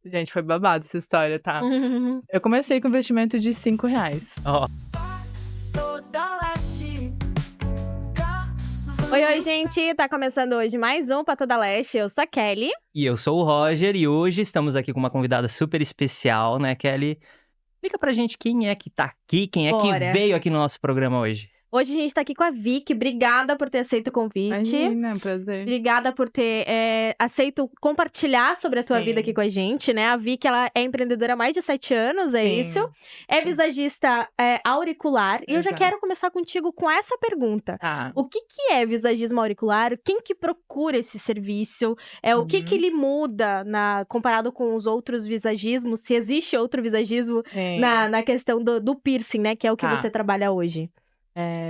Gente, foi babado essa história, tá? Eu comecei com investimento de R$ 5. Ó, Oi, gente! Tá começando hoje mais um Pato da Leste. Eu sou a Kelly. e eu sou o Roger e hoje estamos aqui com uma convidada super especial, né, Kelly? Explica pra gente quem é que tá aqui, quem é que Bora. veio aqui no nosso programa hoje. Hoje a gente tá aqui com a Vicky. Obrigada por ter aceito o convite. Imagina, prazer. Obrigada por ter aceito compartilhar sobre a tua Sim. vida aqui com a gente, né? A Vicky, ela é empreendedora há mais de 7 anos, é Sim. isso? É visagista auricular. E eu já Exato. quero começar contigo com essa pergunta. Tá. O que é visagismo auricular? Quem que procura esse serviço? O que ele muda comparado com os outros visagismos? Se existe outro visagismo Sim. na questão do piercing, né? Que é o que Tá. você trabalha hoje.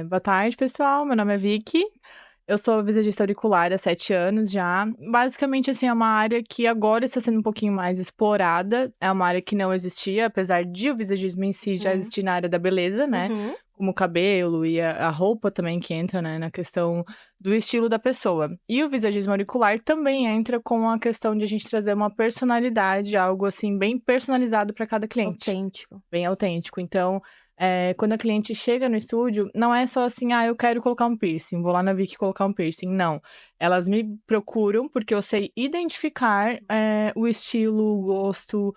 Boa tarde, pessoal. Meu nome é Vicky. Eu sou visagista auricular há 7 anos já. Basicamente, assim, é uma área que agora está sendo um pouquinho mais explorada. É uma área que não existia, apesar de o visagismo em si já existir na área da beleza, né? Uhum. Como o cabelo e a roupa também que entra, né, na questão do estilo da pessoa. E o visagismo auricular também entra com a questão de a gente trazer uma personalidade, algo assim bem personalizado para cada cliente. Autêntico. Bem autêntico. Então, quando a cliente chega no estúdio, não é só assim, eu quero colocar um piercing, vou lá na Vicky colocar um piercing. Não. Elas me procuram porque eu sei identificar o estilo, o gosto,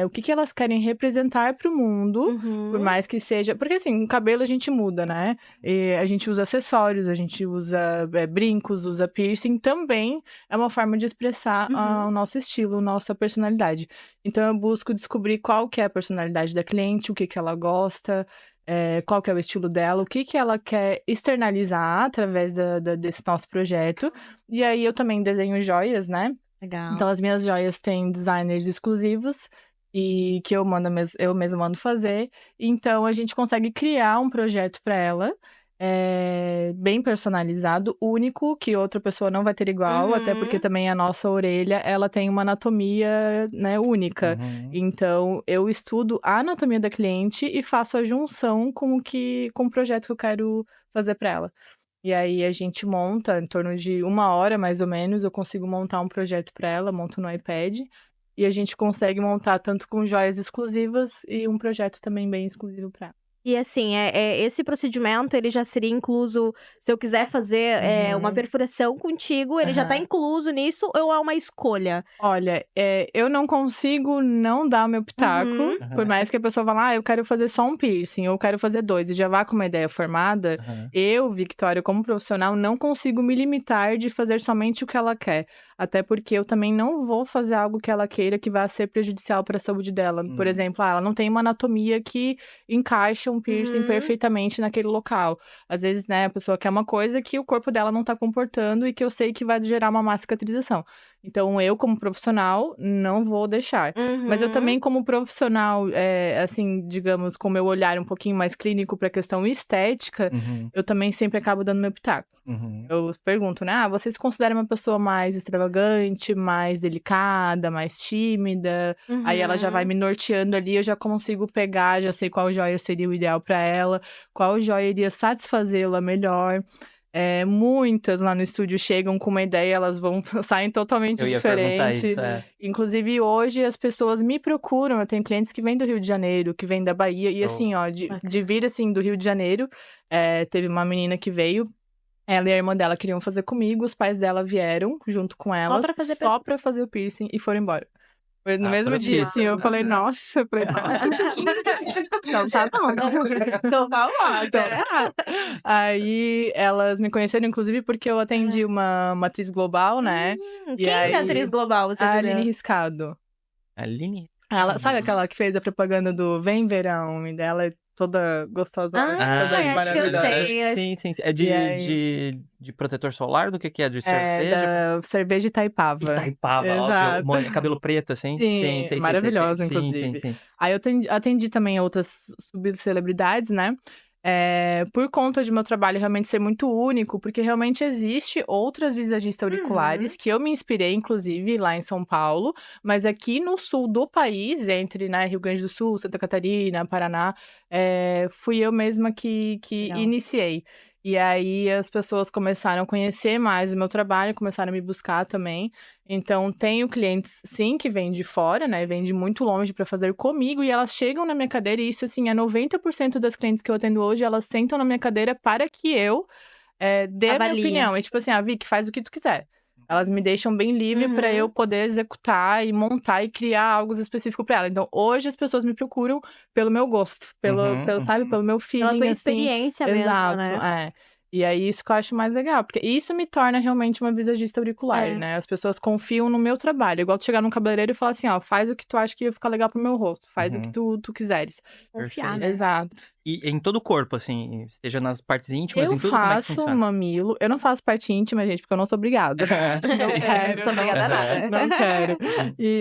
o que elas querem representar para o mundo, por mais que seja. Porque assim, o cabelo a gente muda, né? E a gente usa acessórios, a gente usa brincos, usa piercing. Também é uma forma de expressar o nosso estilo, nossa personalidade. Então eu busco descobrir qual que é a personalidade da cliente, o que ela gosta, qual que é o estilo dela, o que ela quer externalizar através desse nosso projeto. E aí eu também desenho joias, né? Legal. Então as minhas joias têm designers exclusivos e que eu mesmo mando fazer. Então a gente consegue criar um projeto para ela. Bem personalizado, único, que outra pessoa não vai ter igual, até porque também a nossa orelha, ela tem uma anatomia, né, única. Então, eu estudo a anatomia da cliente e faço a junção com o projeto que eu quero fazer para ela. E aí, a gente monta, em torno de 1 hora, mais ou menos, eu consigo montar um projeto para ela, monto no iPad, e a gente consegue montar tanto com joias exclusivas e um projeto também bem exclusivo para ela. E assim, esse procedimento, ele já seria incluso, se eu quiser fazer uma perfuração contigo, ele já tá incluso nisso ou é uma escolha? Olha, eu não consigo não dar o meu pitaco, por mais que a pessoa vá eu quero fazer só um piercing, ou eu quero fazer 2, e já vá com uma ideia formada, eu, Victoria, como profissional, não consigo me limitar de fazer somente o que ela quer. Até porque eu também não vou fazer algo que ela queira que vá ser prejudicial para a saúde dela. Por exemplo, ela não tem uma anatomia que encaixa um piercing perfeitamente naquele local. Às vezes, né, a pessoa quer uma coisa que o corpo dela não tá comportando e que eu sei que vai gerar uma má cicatrização. Então, eu, como profissional, não vou deixar. Mas eu também, como profissional, assim, digamos, com o meu olhar um pouquinho mais clínico para a questão estética, eu também sempre acabo dando meu pitaco. Eu pergunto, né? Você se considera uma pessoa mais extravagante, mais delicada, mais tímida? Aí ela já vai me norteando ali, eu já consigo pegar, já sei qual joia seria o ideal para ela, qual joia iria satisfazê-la melhor. Muitas lá no estúdio chegam com uma ideia, elas saem totalmente Eu ia perguntar diferentes. isso, Inclusive, hoje as pessoas me procuram. Eu tenho clientes que vêm do Rio de Janeiro, que vêm da Bahia. E assim, de vir assim do Rio de Janeiro, teve uma menina que veio. Ela e a irmã dela queriam fazer comigo, os pais dela vieram junto com elas, só pra fazer o piercing e foram embora. Foi no mesmo dia, assim, eu falei, nossa, eu falei, nossa. Então tá bom. Então vamos lá, Aí elas me conheceram, inclusive, porque eu atendi uma atriz global, né? Quem é a atriz global, você A entendeu? Aline Riscado. Aline? Ela, sabe aquela que fez a propaganda do Vem Verão? E dela é toda gostosa, toda acho que eu maravilhosa. sei. Sim. É de protetor solar? Do que é? De É, cerveja? da cerveja Itaipava. Itaipava, Exato. óbvio. Cabelo preto, assim? Sim, Sei. maravilhosa, inclusive. Sim. Aí eu atendi também outras subcelebridades, né? Por conta de meu trabalho realmente ser muito único, porque realmente existe outras visagistas auriculares que eu me inspirei, inclusive, lá em São Paulo, mas aqui no sul do país, entre, né, Rio Grande do Sul, Santa Catarina, Paraná, fui eu mesma que Legal. iniciei. E aí as pessoas começaram a conhecer mais o meu trabalho, começaram a me buscar também. Então, tenho clientes, sim, que vêm de fora, né? Vêm de muito longe para fazer comigo e elas chegam na minha cadeira e isso, assim, é 90% das clientes que eu atendo hoje, elas sentam na minha cadeira para que eu dê a minha Avalia. opinião. É tipo assim, Vicky, faz o que tu quiser. Elas me deixam bem livre para eu poder executar e montar e criar algo específico para ela. Então, hoje as pessoas me procuram pelo meu gosto, sabe, pelo meu feeling, Pela tua assim. experiência mesmo, Exato, né? E aí, isso que eu acho mais legal, porque isso me torna realmente uma visagista auricular, né? As pessoas confiam no meu trabalho. Igual tu chegar num cabeleireiro e falar assim, faz o que tu acha que ia ficar legal pro meu rosto, faz o que tu quiseres. Confiar, né? Exato. E em todo o corpo, assim, seja nas partes íntimas, Eu em tudo, como é que faço funciona? mamilo. Eu não faço parte íntima, gente, porque eu não sou obrigada. Não quero, sou obrigada a nada. Não quero.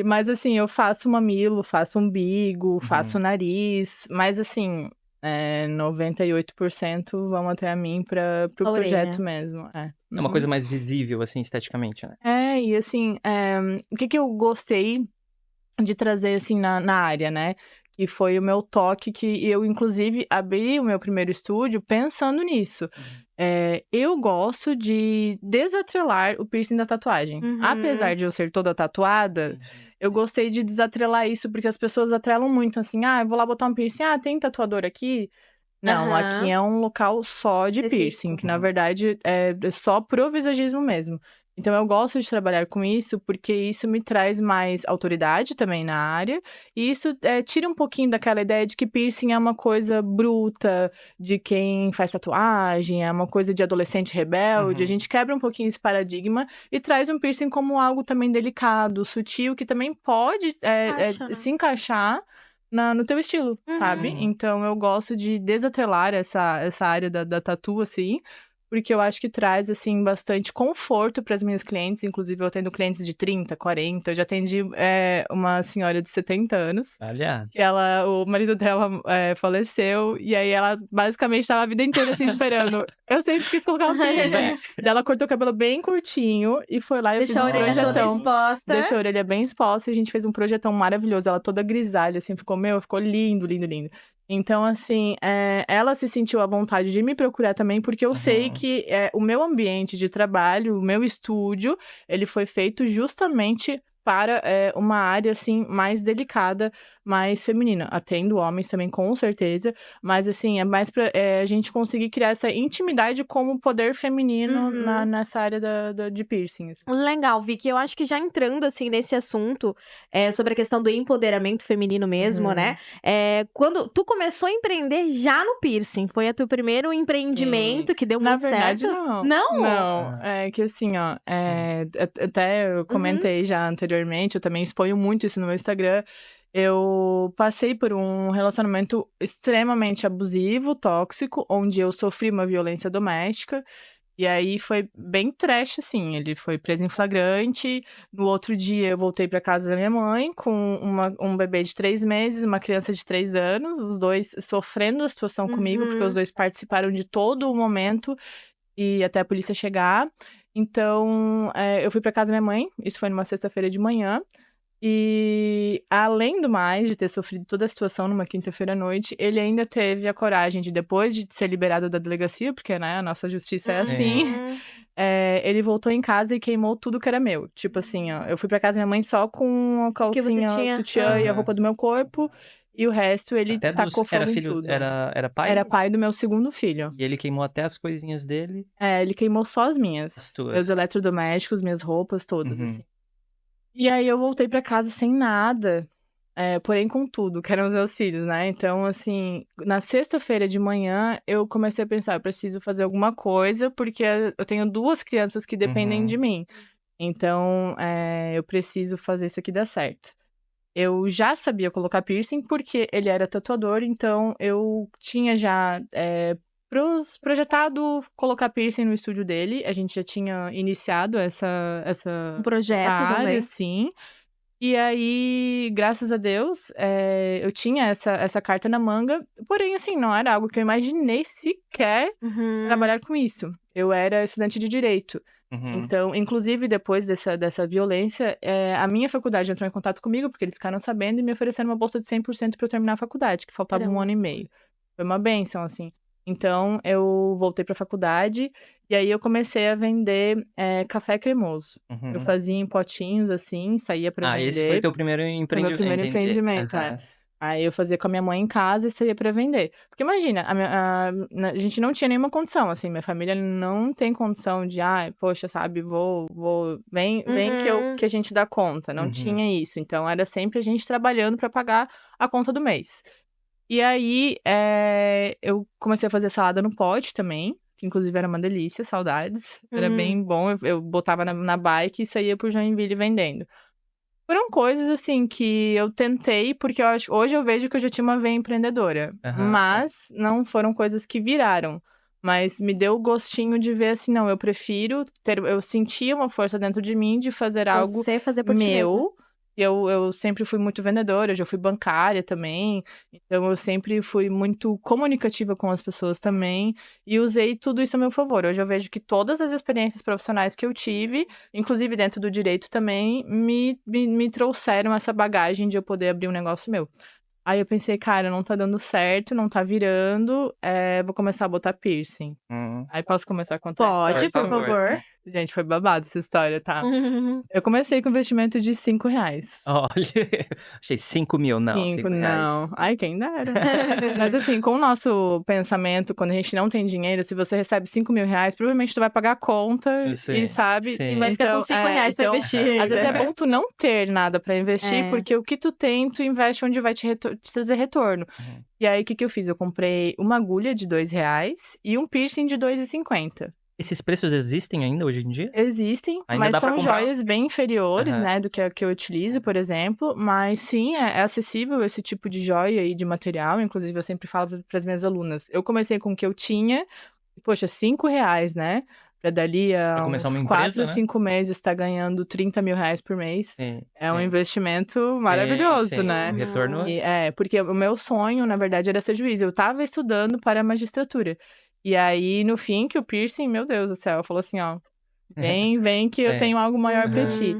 Mas assim, eu faço mamilo, faço umbigo, faço nariz. Mas assim, 98% vão até a mim pro A projeto orelha. mesmo. É uma coisa mais visível, assim, esteticamente, né? E assim, o que eu gostei de trazer, assim, na área, né? Que foi o meu toque, que eu, inclusive, abri o meu primeiro estúdio pensando nisso. Eu gosto de desatrelar o piercing da tatuagem. Apesar de eu ser toda tatuada, eu gostei de desatrelar isso, porque as pessoas atrelam muito, assim, eu vou lá botar um piercing, tem tatuador aqui? Não, aqui é um local só de piercing, que na verdade é só pro visagismo mesmo. Então eu gosto de trabalhar com isso, porque isso me traz mais autoridade também na área, e isso tira um pouquinho daquela ideia de que piercing é uma coisa bruta, de quem faz tatuagem, é uma coisa de adolescente rebelde. A gente quebra um pouquinho esse paradigma e traz um piercing como algo também delicado, sutil, que também pode se encaixar no teu estilo, sabe? Então eu gosto de desatrelar essa área da tatu, assim, porque eu acho que traz, assim, bastante conforto para as minhas clientes. Inclusive, eu atendo clientes de 30, 40. Eu já atendi uma senhora de 70 anos. Olha. Que o marido dela faleceu, e aí ela basicamente estava a vida inteira assim esperando. Eu sempre quis colocar um piercing. Daí ela cortou o cabelo bem curtinho e foi lá e eu fiz um projetão. Deixou a orelha toda exposta. Deixou a orelha bem exposta e a gente fez um projetão maravilhoso. Ela toda grisalha, assim, ficou lindo, lindo, lindo. Então, assim, ela se sentiu à vontade de me procurar também, porque eu sei que o meu ambiente de trabalho, o meu estúdio, ele foi feito justamente para uma área, assim, mais delicada, mais feminina. Atendo homens também, com certeza, mas, assim, é mais pra a gente conseguir criar essa intimidade como poder feminino nessa área de piercing. Assim. Legal, Vicky. Eu acho que já entrando, assim, nesse assunto, sobre a questão do empoderamento feminino mesmo, né? Quando tu começou a empreender já no piercing, foi o teu primeiro empreendimento que deu muito certo? Na verdade, não. Não? Não, é que assim, até eu comentei já anteriormente, eu também exponho muito isso no meu Instagram. Eu passei por um relacionamento extremamente abusivo, tóxico, onde eu sofri uma violência doméstica. E aí foi bem trash, assim. Ele foi preso em flagrante. No outro dia eu voltei pra casa da minha mãe com um bebê de 3 meses, uma criança de 3 anos, os dois sofrendo a situação comigo, porque os dois participaram de todo o momento e até a polícia chegar. Então, eu fui pra casa da minha mãe, isso foi numa sexta-feira de manhã. E, além do mais, de ter sofrido toda a situação numa quinta-feira à noite, ele ainda teve a coragem de, depois de ser liberado da delegacia, porque, né, a nossa justiça é assim, ele voltou em casa e queimou tudo que era meu. Tipo assim, eu fui pra casa da minha mãe só com a calcinha, sutiã e a roupa do meu corpo, e o resto ele tacou fogo em tudo. Era pai? Era pai do meu segundo filho. E ele queimou até as coisinhas dele? Ele queimou só as minhas. As tuas. Meus eletrodomésticos, minhas roupas, todas, assim. E aí eu voltei pra casa sem nada, porém com tudo, que eram os meus filhos, né? Então, assim, na sexta-feira de manhã, eu comecei a pensar, eu preciso fazer alguma coisa, porque eu tenho 2 crianças que dependem de mim. Então, eu preciso fazer isso aqui dar certo. Eu já sabia colocar piercing, porque ele era tatuador, então eu tinha já projetado colocar piercing no estúdio dele. A gente já tinha iniciado essa projeto área, também. sim. E aí, graças a Deus, eu tinha essa carta na manga. Porém, assim, não era algo que eu imaginei sequer trabalhar com isso. Eu era estudante de Direito. Então, inclusive, depois dessa violência, a minha faculdade entrou em contato comigo, porque eles ficaram sabendo e me ofereceram uma bolsa de 100% para eu terminar a faculdade, que faltava 1 ano e meio. Foi uma bênção, assim. Então, eu voltei pra faculdade e aí eu comecei a vender café cremoso. Eu fazia em potinhos, assim, saía pra Ah, esse foi vender. teu primeiro Foi meu primeiro entendi. empreendimento, Aí eu fazia com a minha mãe em casa e saía pra vender. Porque imagina, a gente não tinha nenhuma condição, assim, minha família não tem condição de, poxa, sabe, vem que a gente dá conta. Não tinha isso. Então era sempre a gente trabalhando pra pagar a conta do mês. E aí, eu comecei a fazer salada no pote também, que inclusive era uma delícia, saudades. Era bem bom, eu botava na bike e saía por Joinville vendendo. Foram coisas, assim, que eu tentei, porque hoje eu vejo que eu já tinha uma veia empreendedora. Mas não foram coisas que viraram. Mas me deu o gostinho de ver assim, não, eu prefiro eu sentia uma força dentro de mim de fazer algo Você fazer por ti mesma. meu. Eu sempre fui muito vendedora, eu já fui bancária também. Então eu sempre fui muito comunicativa com as pessoas também. E usei tudo isso a meu favor. Hoje eu vejo que todas as experiências profissionais que eu tive, inclusive dentro do direito também, me trouxeram essa bagagem de eu poder abrir um negócio meu. Aí eu pensei, cara, não tá dando certo, não tá virando, vou começar a botar piercing. Aí posso começar a contar a Pode, história? por favor. Gente, foi babado essa história, tá? Eu comecei com investimento de R$5. Olha, achei 5 mil, não, 5, 5 reais. não. Ai, quem dera. Mas assim, com o nosso pensamento, quando a gente não tem dinheiro, se você recebe R$5.000, provavelmente tu vai pagar a conta Sim, e sabe. sim. E vai ficar com Então, R$5 pra investir. às vezes é bom tu não ter nada pra investir, porque o que tu tem, tu investe onde vai te trazer retorno. E aí, o que eu fiz? Eu comprei uma agulha de R$2 e um piercing de R$2,50. Esses preços existem ainda hoje em dia? Existem, Ainda mas dá pra são comprar? joias bem inferiores, né, do que a que eu utilizo, por exemplo. Mas sim, é acessível esse tipo de joia e de material. Inclusive, eu sempre falo para as minhas alunas. Eu comecei com o que eu tinha, e, poxa, R$5, né? Pra dali Pra a começar uns uma 4, empresa, né? 5 meses tá ganhando R$30.000 por mês. Sim, É um sim. investimento Sim, maravilhoso, sim. né? O retorno. Porque o meu sonho, na verdade, era ser juiz. Eu tava estudando para a magistratura. E aí, no fim, que o piercing, meu Deus do céu, falou assim, ó, vem que eu tenho algo maior pra ti.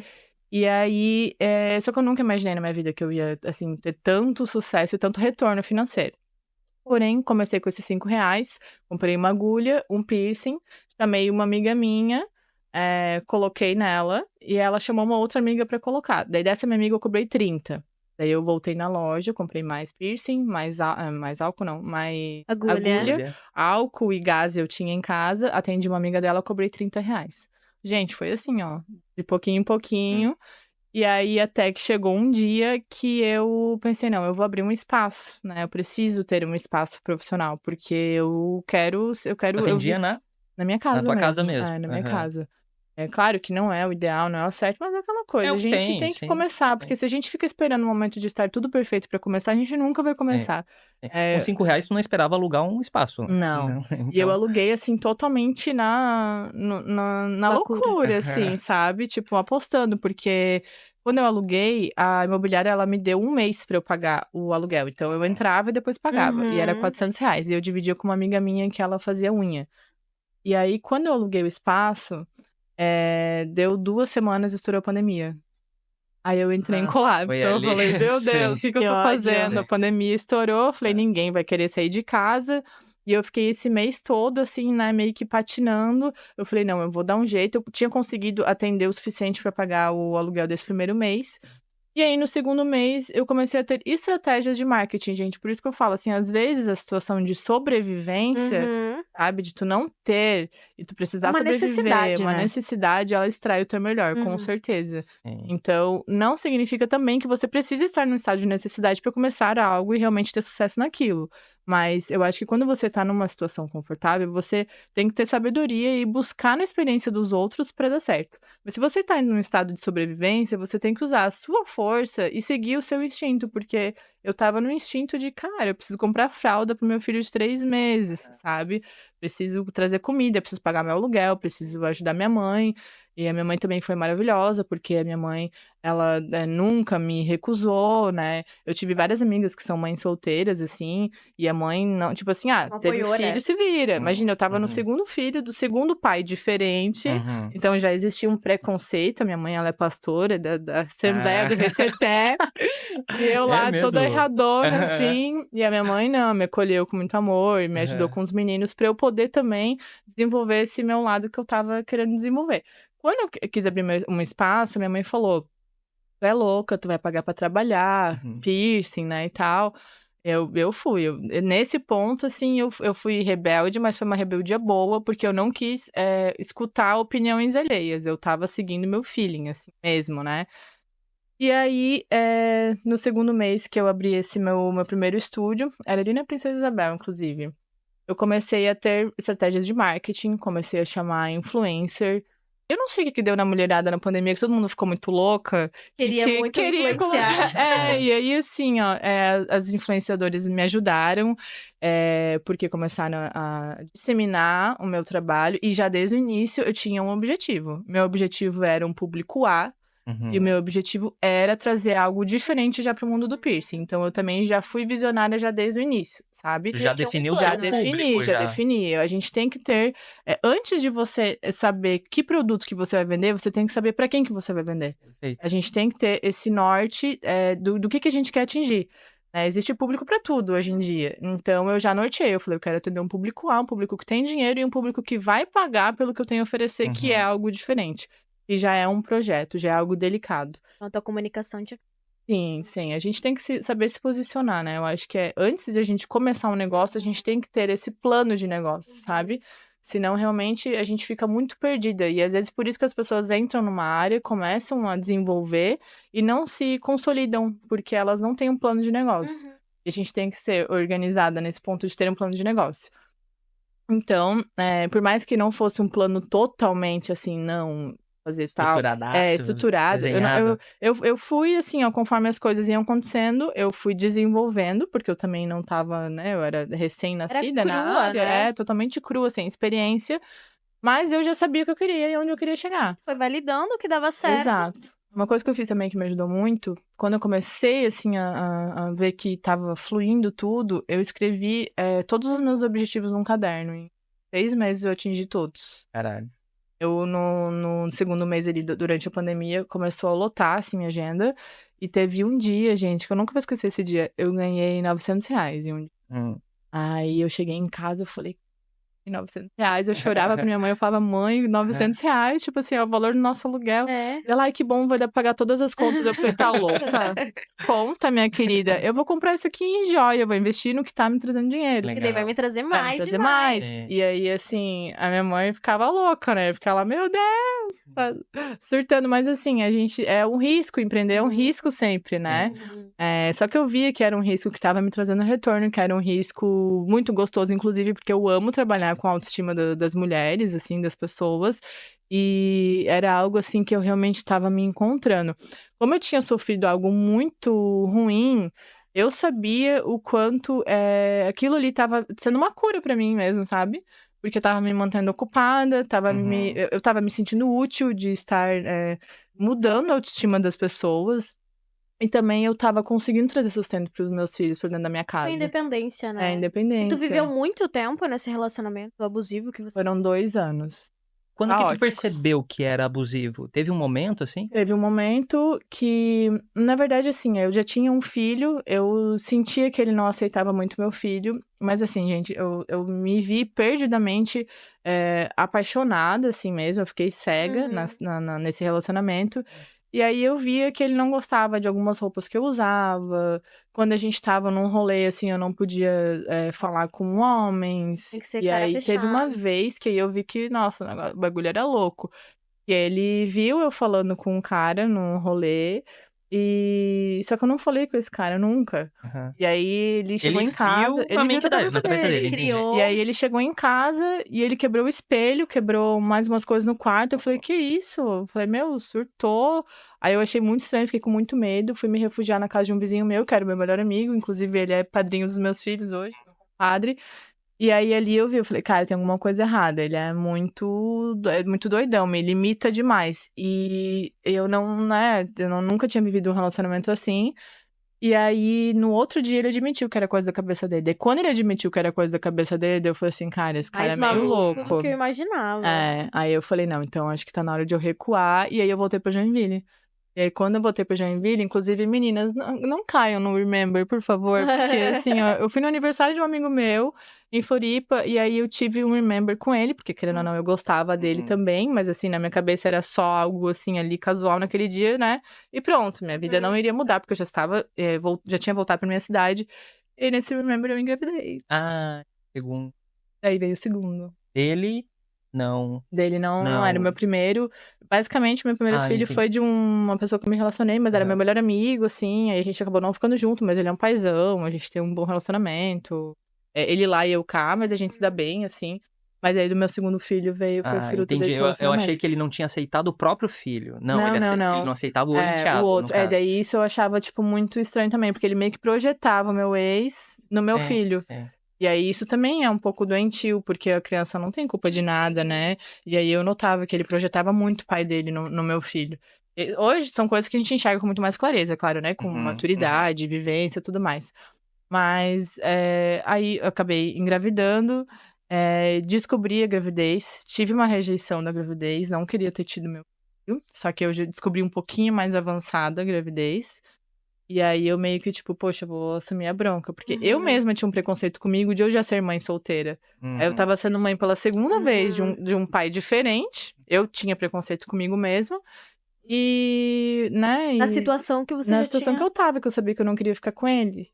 E aí, só que eu nunca imaginei na minha vida que eu ia, assim, ter tanto sucesso e tanto retorno financeiro. Porém, comecei com esses R$5, comprei uma agulha, um piercing, chamei uma amiga minha, coloquei nela, e ela chamou uma outra amiga pra colocar. Daí dessa minha amiga eu cobrei 30. Daí eu voltei na loja, comprei mais piercing, mais álcool não, mais agulha, álcool e gás eu tinha em casa, atendi uma amiga dela, cobrei R$30. Gente, foi assim, ó, de pouquinho em pouquinho. E aí, até que chegou um dia que eu pensei, não, eu vou abrir um espaço, né? Eu preciso ter um espaço profissional, porque eu quero, Atendia na minha casa tua mesmo. casa mesmo. Na minha casa. É claro que não é o ideal, não é o certo, mas é aquela coisa. É o A que gente tem, tem que sim, começar, sim. porque se a gente fica esperando o momento de estar tudo perfeito pra começar, a gente nunca vai começar. Sim. Com R$5 tu não esperava alugar um espaço, né? Não. E eu aluguei, assim, totalmente na loucura, assim, sabe? Tipo, apostando, porque quando eu aluguei, a imobiliária, ela me deu um mês pra eu pagar o aluguel. Então, eu entrava e depois pagava. E era R$400. E eu dividia com uma amiga minha que ela fazia unha. E aí, quando eu aluguei o espaço, deu 2 semanas e estourou a pandemia. Aí eu entrei em colapso. Eu falei, meu Deus, o que eu tô fazendo? A pandemia estourou, eu falei, ninguém vai querer sair de casa. E eu fiquei esse mês todo, assim, né, meio que patinando. Eu falei, não, eu vou dar um jeito. Eu tinha conseguido atender o suficiente pra pagar o aluguel desse primeiro mês. E aí, no segundo mês, eu comecei a ter estratégias de marketing, gente. Por isso que eu falo, assim, às vezes a situação de sobrevivência, sabe? De tu não ter e tu precisar sobreviver, uma necessidade, ela extrai o teu melhor, com certeza. Sim. Então, não significa também que você precisa estar num estado de necessidade para começar algo e realmente ter sucesso naquilo. Mas eu acho que quando você tá numa situação confortável, você tem que ter sabedoria e buscar na experiência dos outros para dar certo. Mas se você tá em um estado de sobrevivência, você tem que usar a sua força e seguir o seu instinto, porque eu tava no instinto de, cara, eu preciso comprar fralda pro meu filho de 3 meses, sabe? Preciso trazer comida, preciso pagar meu aluguel, preciso ajudar minha mãe. E a minha mãe também foi maravilhosa, porque a minha mãe, ela nunca me recusou, né? Eu tive várias amigas que são mães solteiras, assim, e a mãe não, tipo assim, teve Apoiou, filho, né? se vira. Imagina, eu tava no Uhum. segundo filho, do segundo pai diferente, Uhum. então já existia um preconceito. A minha mãe, ela é pastora da Assembleia do Reteté, e eu É lá toda mesmo? erradona, Aham. assim, e a minha mãe não, me acolheu com muito amor, e me ajudou Aham. com os meninos pra eu poder também desenvolver esse meu lado que eu tava querendo desenvolver. Quando eu quis abrir um espaço, minha mãe falou: "Tu é louca, tu vai pagar pra trabalhar, Uhum. piercing, né, e tal". Eu fui, nesse ponto, assim, eu fui rebelde, mas foi uma rebeldia boa, porque eu não quis, escutar opiniões alheias, eu estava seguindo meu feeling, assim, mesmo, né. E aí, no segundo mês que eu abri esse meu primeiro estúdio, era ali na Princesa Isabel, inclusive, eu comecei a ter estratégias de marketing, comecei a chamar influencer. Eu não sei o que deu na mulherada na pandemia, que todo mundo ficou muito louca, Queria que muito queria influenciar. e aí assim, ó, as influenciadoras me ajudaram, porque começaram a disseminar o meu trabalho, e já desde o início eu tinha um objetivo. Meu objetivo era um público A, e o Uhum. meu objetivo era trazer algo diferente já para o mundo do piercing. Então eu também já fui visionária já desde o início, sabe? Já tinha um definiu o Já seu plano, né? público, já já. defini. A gente tem que ter, antes de você saber que produto que você vai vender, você tem que saber para quem que você vai vender. A Perfeito. gente tem que ter esse norte, do que a gente quer atingir. Né? Existe público para tudo hoje em dia. Então eu já norteei. Eu falei, eu quero atender um público A, um público que tem dinheiro e um público que vai pagar pelo que eu tenho a oferecer, que é Uhum. algo diferente. E já é um projeto, já é algo delicado. Então, a tua comunicação tinha. Sim, sim. A gente tem que saber se posicionar, né? Eu acho que antes de a gente começar um negócio, a gente tem que ter esse plano de negócio, sabe? Senão, realmente, a gente fica muito perdida. E às vezes por isso que as pessoas entram numa área, começam a desenvolver e não se consolidam, porque elas não têm um plano de negócio. Uhum. E a gente tem que ser organizada nesse ponto de ter um plano de negócio. Então, por mais que não fosse um plano totalmente assim, não fazer tal, Estruturadaço, estruturado, desenhado. eu fui assim, ó, conforme as coisas iam acontecendo, eu fui desenvolvendo, porque eu também não estava, né, eu era recém-nascida na crua, área, né? totalmente crua, sem experiência, mas eu já sabia o que eu queria e onde eu queria chegar. Foi validando o que dava certo. Exato. Uma coisa que eu fiz também que me ajudou muito, quando eu comecei, assim, a ver que estava fluindo tudo, eu escrevi todos os meus objetivos num caderno. Em 6 meses eu atingi todos. Caralho. Eu, no segundo mês ali, durante a pandemia, começou a lotar, assim, minha agenda. E teve um dia, gente, que eu nunca vou esquecer esse dia. Eu ganhei R$ 900 em um dia. Hum. Aí eu cheguei em casa, eu falei, R$ 900. Eu chorava pra minha mãe, eu falava, mãe, R$ 900, tipo assim, é o valor do nosso aluguel. É. Ela, ai, que bom, vai dar pra pagar todas as contas. Eu falei, tá louca? Conta, minha querida. Eu vou comprar isso aqui em joia, eu vou investir no que tá me trazendo dinheiro. Legal. E daí vai me trazer Vai mais me e trazer mais. Sim. E aí, assim, a minha mãe ficava louca, né? Ficava, meu Deus, tá surtando. Mas assim, a gente, é um risco, empreender é um risco sempre, né? Só que eu via que era um risco que tava me trazendo retorno, que era um risco muito gostoso, inclusive porque eu amo trabalhar com a autoestima das mulheres, assim, das pessoas. E era algo, assim, que eu realmente estava me encontrando. Como eu tinha sofrido algo muito ruim, eu sabia o quanto aquilo ali estava sendo uma cura pra mim mesmo, sabe? Porque eu estava me mantendo ocupada, Uhum. eu estava me sentindo útil de estar mudando a autoestima das pessoas. E também eu estava conseguindo trazer sustento para os meus filhos pra dentro da minha Foi casa. independência, né? E tu Independência. viveu muito tempo nesse relacionamento abusivo que você. Foram 2 anos. Quando que tu Caótico. percebeu que era abusivo? Teve um momento, assim? Teve um momento que, na verdade, assim, eu já tinha um filho, eu sentia que ele não aceitava muito meu filho, mas assim, gente, eu me vi perdidamente apaixonada, assim mesmo, eu fiquei cega nesse relacionamento, e aí eu via que ele não gostava de algumas roupas que eu usava, quando a gente tava num rolê, assim, eu não podia falar com homens, Tem que ser e cara aí teve uma fechada. vez que aí eu vi que, nossa, o bagulho era louco. E ele viu eu falando com um cara num rolê, só que eu não falei com esse cara nunca. Aham. E aí ele chegou Ele em casa, viu ele na viu mente da cabeça na cabeça dele, dele. entendi. Criou. E aí ele chegou em casa e ele quebrou o espelho, quebrou mais umas coisas no quarto. Eu falei, que isso? Eu falei, meu, surtou. Aí eu achei muito estranho, fiquei com muito medo. Fui me refugiar na casa de um vizinho meu, que era o meu melhor amigo. Inclusive, ele é padrinho dos meus filhos hoje, padre. E aí ali eu falei, cara, tem alguma coisa errada. Ele é muito doidão, me limita demais. E eu não, né, nunca tinha vivido um relacionamento assim. E aí, no outro dia, ele admitiu que era coisa da cabeça dele. E quando ele admitiu que era coisa da cabeça dele, eu falei assim, cara, esse cara Mais é meio maluco louco. do que eu imaginava. Aí eu falei, não, então acho que tá na hora de eu recuar. E aí eu voltei pra Joinville. E aí, quando eu voltei pra Joinville, inclusive, meninas, não caiam no Remember, por favor. Porque, assim, ó, eu fui no aniversário de um amigo meu, em Floripa, e aí eu tive um Remember com ele, porque, querendo ou não, eu gostava dele também, mas, assim, na minha cabeça era só algo, assim, ali, casual naquele dia, né? E pronto, minha vida não iria mudar, porque eu já estava, já tinha voltado pra minha cidade, e nesse Remember eu engravidei. Ah, segundo. Aí veio o segundo. Dele, não. Dele não era o meu primeiro. Basicamente, meu primeiro filho entendi. foi de uma pessoa que eu me relacionei, mas era meu melhor amigo, assim. Aí a gente acabou não ficando junto, mas ele é um paizão, a gente tem um bom relacionamento. Ele lá e eu cá, mas a gente se dá bem, assim. Mas aí do meu segundo filho foi fruto Entendi. desse Eu achei relacionamento. que ele não tinha aceitado o próprio filho. Não, ele Não. não aceitava o O enteado, no outro. caso. Daí isso eu achava, tipo, muito estranho também, porque ele meio que projetava o meu ex no meu filho. Sim. E aí isso também é um pouco doentio, porque a criança não tem culpa de nada, né? E aí eu notava que ele projetava muito o pai dele no meu filho. Hoje são coisas que a gente enxerga com muito mais clareza, claro, né? Com maturidade, vivência e tudo mais. Mas aí eu acabei engravidando, descobri a gravidez, tive uma rejeição da gravidez, não queria ter tido meu filho, só que eu já descobri um pouquinho mais avançada a gravidez. E aí eu meio que, tipo, poxa, eu vou assumir a bronca. Porque eu mesma tinha um preconceito comigo de eu já ser mãe solteira. Aí eu tava sendo mãe pela segunda vez de um pai diferente. Eu tinha preconceito comigo mesma. E, né? Na situação que você na já situação tinha... que eu tava, que eu sabia que eu não queria ficar com ele.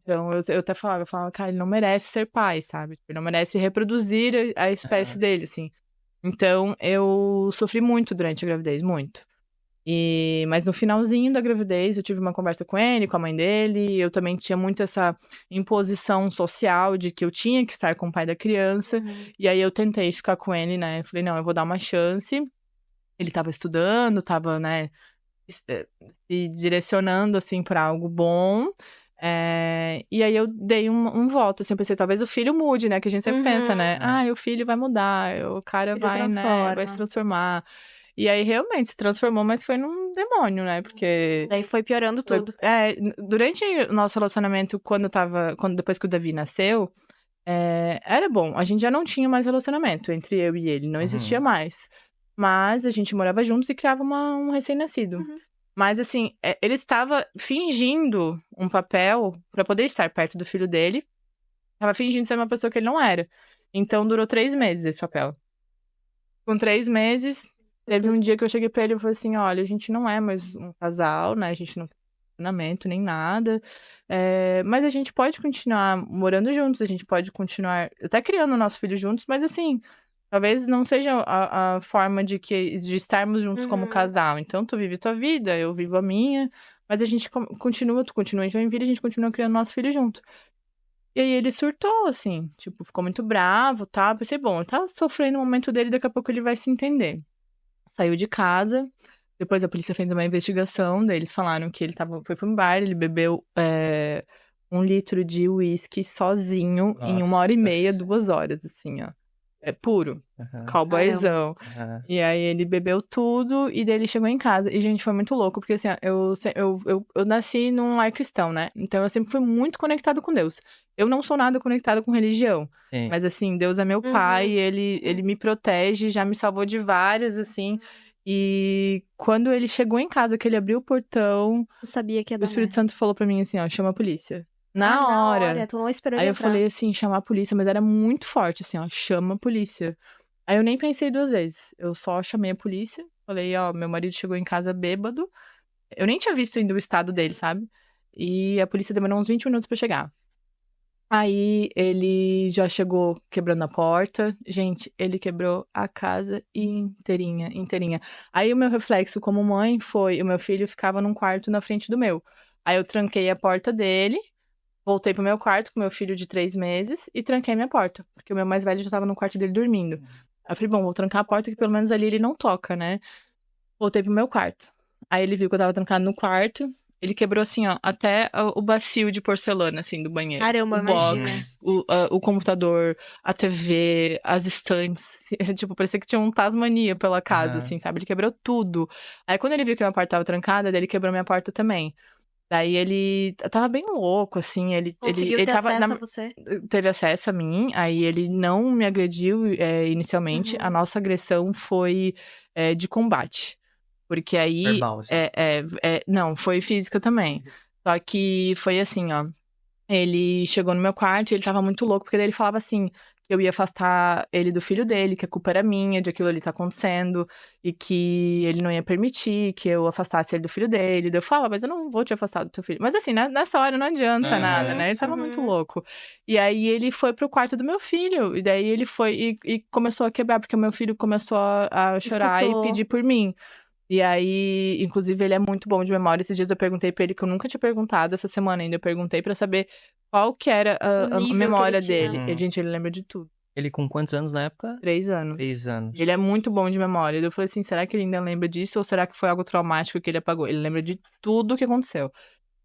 Então eu até falava, cara, ele não merece ser pai, sabe? Ele não merece reproduzir a espécie dele, assim. Então eu sofri muito durante a gravidez, muito. Mas no finalzinho da gravidez, eu tive uma conversa com ele, com a mãe dele. Eu também tinha muito essa imposição social de que eu tinha que estar com o pai da criança. E aí eu tentei ficar com ele, né? Eu falei, não, eu vou dar uma chance. Ele tava estudando, tava, né, se direcionando, assim, pra algo bom. E aí eu dei um voto, assim, eu pensei, talvez o filho mude, né? Que a gente sempre pensa, né? O filho vai mudar, o cara vai, né, vai se transformar. E aí realmente se transformou, mas foi num demônio, né? Porque. Daí foi piorando tudo. Durante o nosso relacionamento, depois que o Davi nasceu, era bom. A gente já não tinha mais relacionamento entre eu e ele, não existia mais. Mas a gente morava juntos e criava um recém-nascido. Mas assim, ele estava fingindo um papel pra poder estar perto do filho dele. Tava fingindo ser uma pessoa que ele não era. Então durou 3 meses esse papel. Com 3 meses, teve um dia que eu cheguei pra ele e falei assim: olha, a gente não é mais um casal, né? A gente não tem relacionamento nem nada. Mas a gente pode continuar morando juntos, a gente pode continuar até criando o nosso filho juntos, mas assim, talvez não seja a forma de estarmos juntos como casal. Então, tu vive tua vida, eu vivo a minha, mas a gente tu continua em Joinville, a gente continua criando nosso filho junto. E aí ele surtou, assim, tipo, ficou muito bravo, tá? Pensei, bom, ele tá sofrendo o momento dele, daqui a pouco ele vai se entender. Saiu de casa, depois a polícia fez uma investigação, daí eles falaram que ele foi pra um bar, ele bebeu 1 litro de uísque sozinho em 1h30, 2 horas, assim, ó. Puro. Cowboyzão. E aí ele bebeu tudo e daí ele chegou em casa. E, gente, foi muito louco, porque assim, ó, eu nasci num lar cristão, né? Então eu sempre fui muito conectado com Deus. Eu não sou nada conectada com religião. Sim. Mas assim, Deus é meu pai, ele me protege, já me salvou de várias, assim. E quando ele chegou em casa, que ele abriu o portão, Tu sabia que ia o dar Espírito Santo falou pra mim assim, ó, chama a polícia. Na hora. Tu não esperou Aí ele eu entrar. falei assim, chamar a polícia, mas era muito forte, assim, ó, chama a polícia. Aí eu nem pensei 2 vezes. Eu só chamei a polícia, falei, ó, meu marido chegou em casa bêbado. Eu nem tinha visto ainda o estado dele, sabe? E a polícia demorou uns 20 minutos pra chegar. Aí ele já chegou quebrando a porta. Gente, ele quebrou a casa inteirinha, inteirinha. Aí o meu reflexo como mãe foi, o meu filho ficava num quarto na frente do meu. Aí eu tranquei a porta dele. Voltei pro meu quarto com meu filho de 3 meses e tranquei minha porta, porque o meu mais velho já tava no quarto dele dormindo. Aí eu falei, bom, vou trancar a porta que pelo menos ali ele não toca, né? Voltei pro meu quarto. Aí ele viu que eu tava trancado no quarto, Ele quebrou, assim, ó, até o bacio de porcelana, assim, do banheiro. Caramba, o imagina. box, o computador, a TV, as estantes. Tipo, parecia que tinha um Tasmania pela casa, assim, sabe? Ele quebrou tudo. Aí, quando ele viu que minha porta tava trancada, daí ele quebrou minha porta também. Daí ele tava bem louco, assim, Conseguiu ele ter tava acesso a você? teve acesso a mim, aí ele não me agrediu inicialmente. A nossa agressão foi de combate. Porque aí. Verbal, assim. Não, foi física também. Só que foi assim, ó. Ele chegou no meu quarto e ele tava muito louco, porque daí ele falava assim, que eu ia afastar ele do filho dele, que a culpa era minha, de aquilo ali tá acontecendo, e que ele não ia permitir que eu afastasse ele do filho dele. Daí eu falava, mas eu não vou te afastar do teu filho. Mas assim, nessa hora não adianta nada, né? Ele tava muito louco. E aí ele foi pro quarto do meu filho, e daí ele foi e começou a quebrar, porque o meu filho começou a chorar e Escutou. pedir por mim. E aí, inclusive, ele é muito bom de memória. Esses dias eu perguntei pra ele, que eu nunca tinha perguntado, essa semana ainda eu perguntei pra saber qual que era O a nível que memória ele tinha. dele. E, gente, ele lembra de tudo. Ele com quantos anos na época? 3 anos. 3 anos. Ele é muito bom de memória. Eu falei assim, será que ele ainda lembra disso? Ou será que foi algo traumático que ele apagou? Ele lembra de tudo que aconteceu.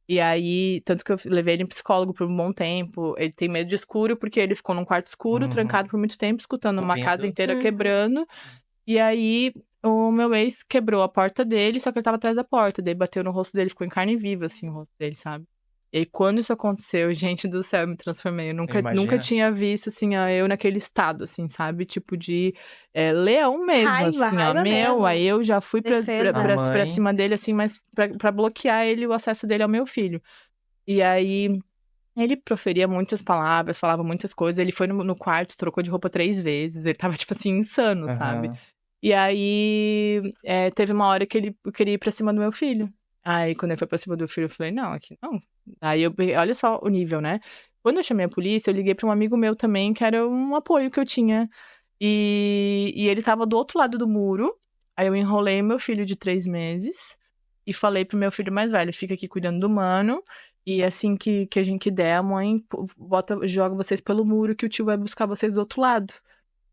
E aí, tanto que eu levei ele em psicólogo por um bom tempo. Ele tem medo de escuro, porque ele ficou num quarto escuro, trancado por muito tempo, escutando uma Ouvindo. casa inteira quebrando. E aí, o meu ex quebrou a porta dele, só que ele tava atrás da porta. Daí bateu no rosto dele, ficou em carne viva, assim, o rosto dele, sabe? E aí, quando isso aconteceu, gente do céu, eu me transformei. Eu nunca tinha visto, assim, eu naquele estado, assim, sabe? Tipo de leão mesmo, Raiva, assim, ó. raiva mesmo. Aí eu já fui Defesa. pra cima dele, assim, mas pra bloquear ele, o acesso dele ao meu filho. E aí, ele proferia muitas palavras, falava muitas coisas. Ele foi no quarto, trocou de roupa 3 vezes. Ele tava, tipo assim, insano, sabe? E aí, teve uma hora que ele queria ir pra cima do meu filho. Aí, quando ele foi pra cima do meu filho, eu falei, não, aqui não. Aí, olha só o nível, né? Quando eu chamei a polícia, eu liguei pra um amigo meu também, que era um apoio que eu tinha. E ele tava do outro lado do muro. Aí, eu enrolei meu filho de 3 meses e falei pro meu filho mais velho, fica aqui cuidando do mano. E assim que a gente der, a mãe joga vocês pelo muro, que o tio vai buscar vocês do outro lado.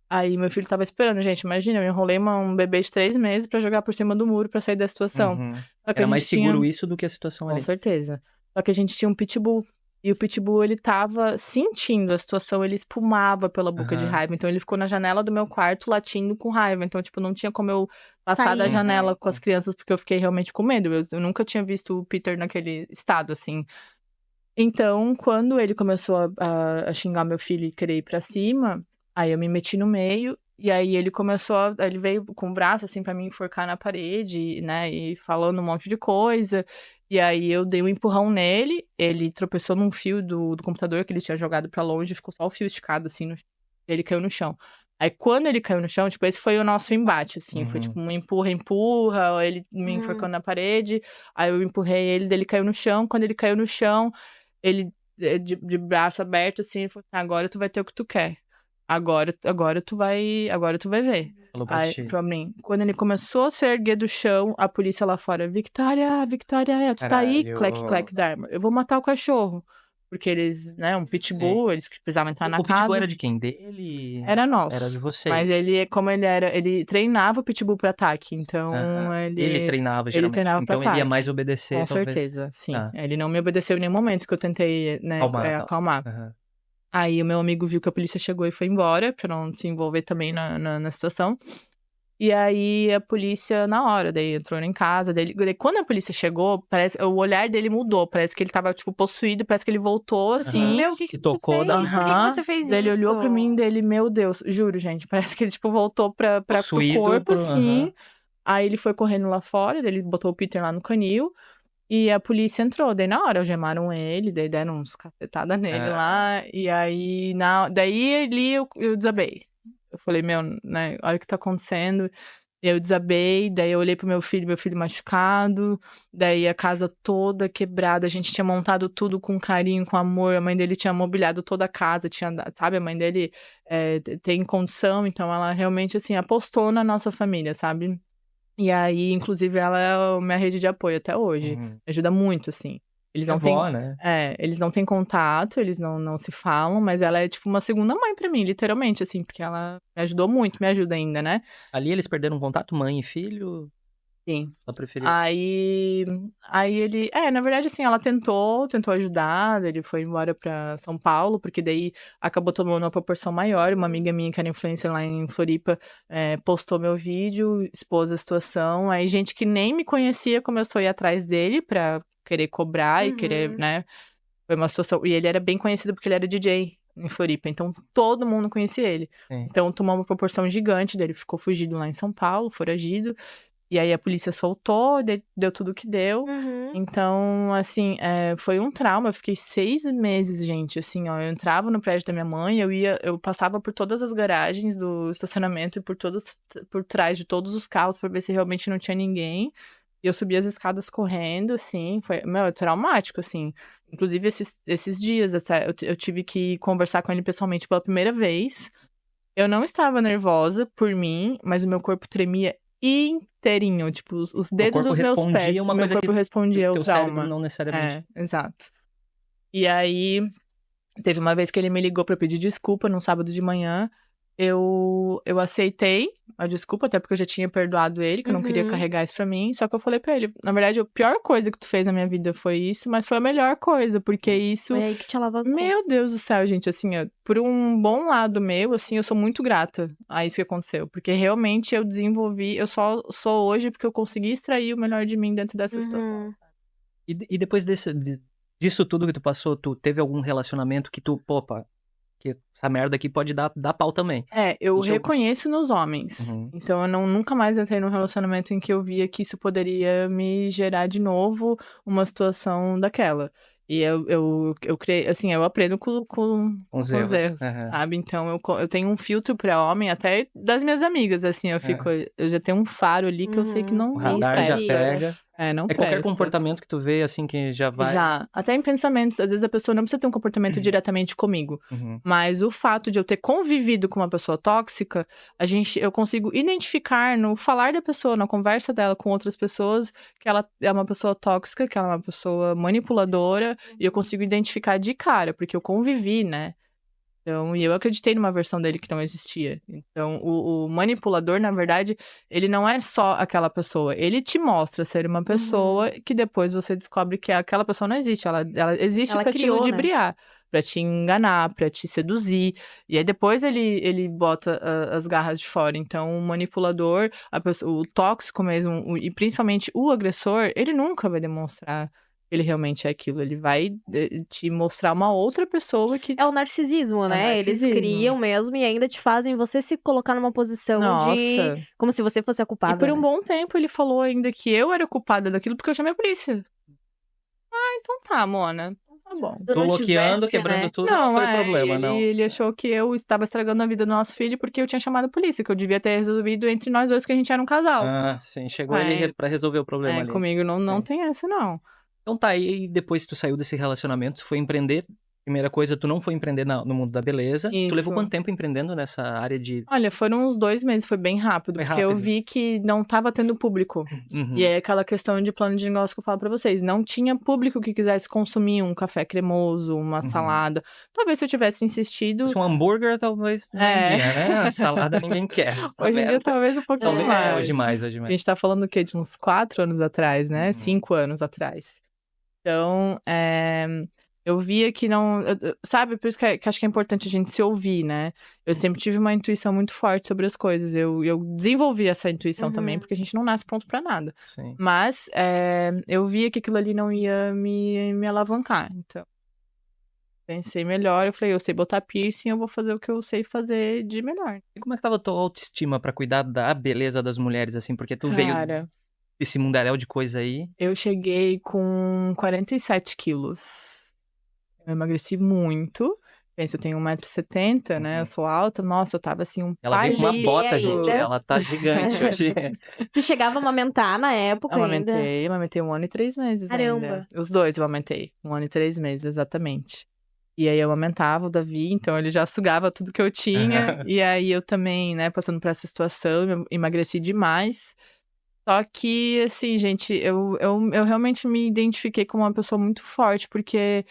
Aí meu filho tava esperando, gente. Imagina, eu enrolei um bebê de 3 meses pra jogar por cima do muro pra sair da situação. Só que Era a mais gente seguro isso do que a situação Com ali. certeza. Só que a gente tinha um pitbull. E o pitbull, ele tava sentindo a situação, ele espumava pela boca de raiva. Então ele ficou na janela do meu quarto latindo com raiva. Então, tipo, não tinha como eu passar da Sair. janela com as crianças, porque eu fiquei realmente com medo. Eu nunca tinha visto o Peter naquele estado, assim. Então, quando ele começou a xingar meu filho e querer ir pra cima, aí eu me meti no meio, e aí ele veio com o braço, assim, pra me enforcar na parede, né, e falando um monte de coisa, e aí eu dei um empurrão nele, ele tropeçou num fio do computador que ele tinha jogado pra longe, ficou só o fio esticado, assim, e ele caiu no chão. Aí, quando ele caiu no chão, tipo, esse foi o nosso embate, assim, foi tipo um empurra, ele me enforcando na parede, aí eu empurrei ele, daí ele caiu no chão, quando ele caiu no chão, ele, de braço aberto, assim, ele falou, agora tu vai ter o que tu quer. Agora tu vai ver. Falou pra Aí, ti. pra mim, quando ele começou a se erguer do chão, a polícia lá fora, Victoria, tu tá aí, Caralho. Clec, Dharma. Eu vou matar o cachorro. Porque eles, né, um pitbull, eles precisavam entrar na O pitbull casa. era de quem? Dele? Era nosso. Era de vocês. Mas ele treinava o pitbull pra ataque, então Ele treinava, geralmente. treinava pra Então ele ia ataque. mais obedecer, Com talvez. certeza, sim. Tá. Ele não me obedeceu em nenhum momento que eu tentei, né, acalmar. Aí o meu amigo viu que a polícia chegou e foi embora, pra não se envolver também na situação. E aí a polícia, na hora, daí entrou em casa. Daí quando a polícia chegou, parece o olhar dele mudou. Parece que ele tava, tipo, possuído. Parece que ele voltou, assim. Meu, o que Se você tocou fez? da- Por que você fez Daí ele isso? olhou pra mim, dele, meu Deus, juro, gente. Parece que ele, tipo, voltou pro Possuído corpo, pro- assim. Aí ele foi correndo lá fora, daí ele botou o Peter lá no canil. E a polícia entrou, daí na hora algemaram ele, daí deram uns cacetadas nele lá, e aí, daí ali eu desabei. Eu falei, meu, né, olha o que tá acontecendo. Eu desabei, daí eu olhei pro meu filho machucado, daí a casa toda quebrada, a gente tinha montado tudo com carinho, com amor, a mãe dele tinha mobiliado toda a casa, sabe, a mãe dele tem condição, então ela realmente, assim, apostou na nossa família, sabe? E aí, inclusive, ela é a minha rede de apoio até hoje. Me ajuda muito, assim. Eles não têm, vó, né? eles não têm contato, eles não se falam, mas ela é tipo uma segunda mãe pra mim, literalmente, assim, porque ela me ajudou muito, me ajuda ainda, né? Ali eles perderam contato, mãe e filho? Sim. Ela preferiu. Aí ele... na verdade, assim, ela tentou ajudar, ele foi embora pra São Paulo, porque daí acabou tomando uma proporção maior. Uma amiga minha, que era influencer lá em Floripa, postou meu vídeo, expôs a situação. Aí gente que nem me conhecia começou a ir atrás dele pra querer cobrar e querer, né? Foi uma situação... E ele era bem conhecido porque ele era DJ em Floripa, então todo mundo conhecia ele. Sim. Então tomou uma proporção gigante, daí ele ficou fugido lá em São Paulo, foragido. E aí a polícia soltou, deu tudo o que deu. Então, assim, foi um trauma. Eu fiquei 6 meses, gente, assim, ó. Eu entrava no prédio da minha mãe, eu passava por todas as garagens do estacionamento e por trás de todos os carros pra ver se realmente não tinha ninguém. E eu subia as escadas correndo, assim, foi, traumático, assim. Inclusive, esses dias, eu tive que conversar com ele pessoalmente pela primeira vez. Eu não estava nervosa por mim, mas o meu corpo tremia inteirinho, tipo, os dedos dos meus pés. Uma meu coisa corpo que respondia ao teu trauma. cérebro não necessariamente. Exato. E aí, teve uma vez que ele me ligou pra pedir desculpa num sábado de manhã. Eu aceitei a desculpa, até porque eu já tinha perdoado ele, que eu não queria carregar isso pra mim. Só que eu falei pra ele, na verdade, a pior coisa que tu fez na minha vida foi isso, mas foi a melhor coisa, porque isso... Foi aí que te alavancou. Meu Deus do céu, gente, assim, por um bom lado meu, assim, eu sou muito grata a isso que aconteceu, porque realmente eu desenvolvi, eu só sou hoje porque eu consegui extrair o melhor de mim dentro dessa situação. E depois disso tudo que tu passou, tu teve algum relacionamento que tu, que essa merda aqui pode dar pau também? Eu reconheço nos homens. Então eu nunca mais entrei num relacionamento em que eu via que isso poderia me gerar de novo uma situação daquela. E eu criei, assim, eu aprendo com os erros, sabe? Então eu tenho um filtro pra homem, até das minhas amigas, assim, eu já tenho um faro ali que eu sei que não O radar já pega. Não qualquer presta. comportamento que tu vê, assim, que já vai... Já, até em pensamentos, às vezes a pessoa não precisa ter um comportamento diretamente comigo, mas o fato de eu ter convivido com uma pessoa tóxica, eu consigo identificar no falar da pessoa, na conversa dela com outras pessoas, que ela é uma pessoa tóxica, que ela é uma pessoa manipuladora, e eu consigo identificar de cara, porque eu convivi, né? Então, e eu acreditei numa versão dele que não existia. Então, o manipulador, na verdade, ele não é só aquela pessoa. Ele te mostra ser uma pessoa que depois você descobre que aquela pessoa não existe. Ela existe pra te ludibriar, pra te enganar, pra te seduzir. E aí depois ele bota as garras de fora. Então, o manipulador, o tóxico mesmo, e principalmente o agressor, ele nunca vai demonstrar ele realmente é aquilo. Ele vai te mostrar uma outra pessoa que... É o narcisismo, né? Eles criam mesmo e ainda te fazem você se colocar numa posição de... Como se você fosse a culpada. E por um bom tempo ele falou ainda que eu era culpada daquilo porque eu chamei a polícia. Então tá, Mona. Tá bom. Bloqueando, quebrando tudo, não foi problema, não. Ele achou que eu estava estragando a vida do nosso filho porque eu tinha chamado a polícia, que eu devia ter resolvido entre nós dois que a gente era um casal. Sim. Chegou ele pra resolver o problema ali. Comigo não tem essa, não. Então tá, e depois que tu saiu desse relacionamento, tu foi empreender. Primeira coisa, tu não foi empreender no mundo da beleza. Isso. Tu levou quanto tempo empreendendo nessa área de... Olha, foram uns 2 meses, foi bem rápido. Porque eu vi que não tava tendo público. E é aquela questão de plano de negócio que eu falo pra vocês. Não tinha público que quisesse consumir um café cremoso, uma salada. Talvez se eu tivesse insistido... Um hambúrguer, talvez, não vendia, né? Salada ninguém quer. Hoje em dia, talvez um pouquinho mais. Hoje mais. A gente tá falando o quê? De uns 4 anos atrás, né? 5 anos atrás. Então, eu via que não... Sabe, por isso que acho que é importante a gente se ouvir, né? Eu sempre tive uma intuição muito forte sobre as coisas. Eu desenvolvi essa intuição também, porque a gente não nasce pronto pra nada. Sim. Mas eu via que aquilo ali não ia me alavancar. Então, pensei melhor. Eu falei, eu sei botar piercing, eu vou fazer o que eu sei fazer de melhor. E como é que tava a tua autoestima pra cuidar da beleza das mulheres, assim? Porque tu veio desse mundaréu de coisa aí. Eu cheguei com 47 quilos. Eu emagreci muito. Pensa, eu tenho 1,70 m, né? Eu sou alta. Nossa, eu tava assim, Ela veio com uma bota, gente. Ela tá gigante hoje. Tu chegava a amamentar na época Amamentei 1 ano e 3 meses. Caramba. Ainda. Os dois eu amamentei. 1 ano e 3 meses, exatamente. E aí eu amamentava o Davi, então ele já sugava tudo que eu tinha. E aí eu também, né, passando por essa situação, eu emagreci demais. Só que, assim, gente, eu realmente me identifiquei como uma pessoa muito forte, porque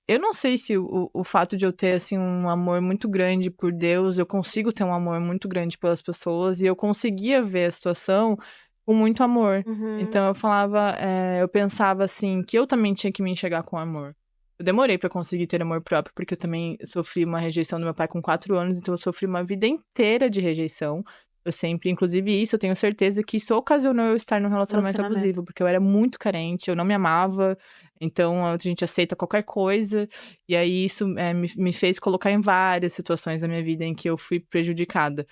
eu não sei se o fato de eu ter, assim, um amor muito grande por Deus, eu consigo ter um amor muito grande pelas pessoas, e eu conseguia ver a situação com muito amor. Uhum. Então eu pensava assim, que eu também tinha que me enxergar com amor. Eu demorei pra conseguir ter amor próprio, porque eu também sofri uma rejeição do meu pai com 4 anos, então eu sofri uma vida inteira de rejeição. Eu sempre, inclusive isso, eu tenho certeza que isso ocasionou eu estar num relacionamento abusivo, porque eu era muito carente, eu não me amava, então a gente aceita qualquer coisa, e aí isso me fez colocar em várias situações da minha vida em que eu fui prejudicada.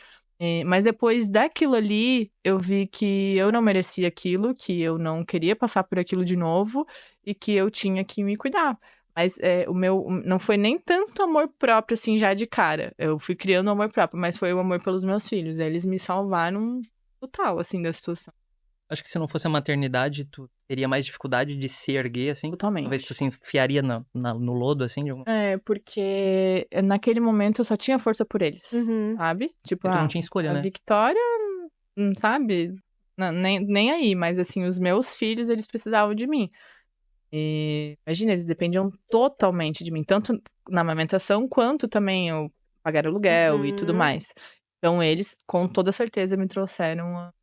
Mas depois daquilo ali, eu vi que eu não merecia aquilo, que eu não queria passar por aquilo de novo, e que eu tinha que me cuidar. Mas o meu não foi nem tanto amor próprio, assim, já de cara. Eu fui criando amor próprio, mas foi o amor pelos meus filhos. Eles me salvaram total, assim, da situação. Acho que se não fosse a maternidade, tu teria mais dificuldade de se erguer, assim? Totalmente. Talvez tu se enfiaria no lodo, assim? Porque naquele momento eu só tinha força por eles, sabe? Tipo, tu não tinha escolha, a né? Victoria, sabe? Nem aí, mas assim, os meus filhos, eles precisavam de mim. E imagina, eles dependiam totalmente de mim, tanto na amamentação, quanto também eu pagar aluguel e tudo mais. Então, eles, com toda certeza, me trouxeram a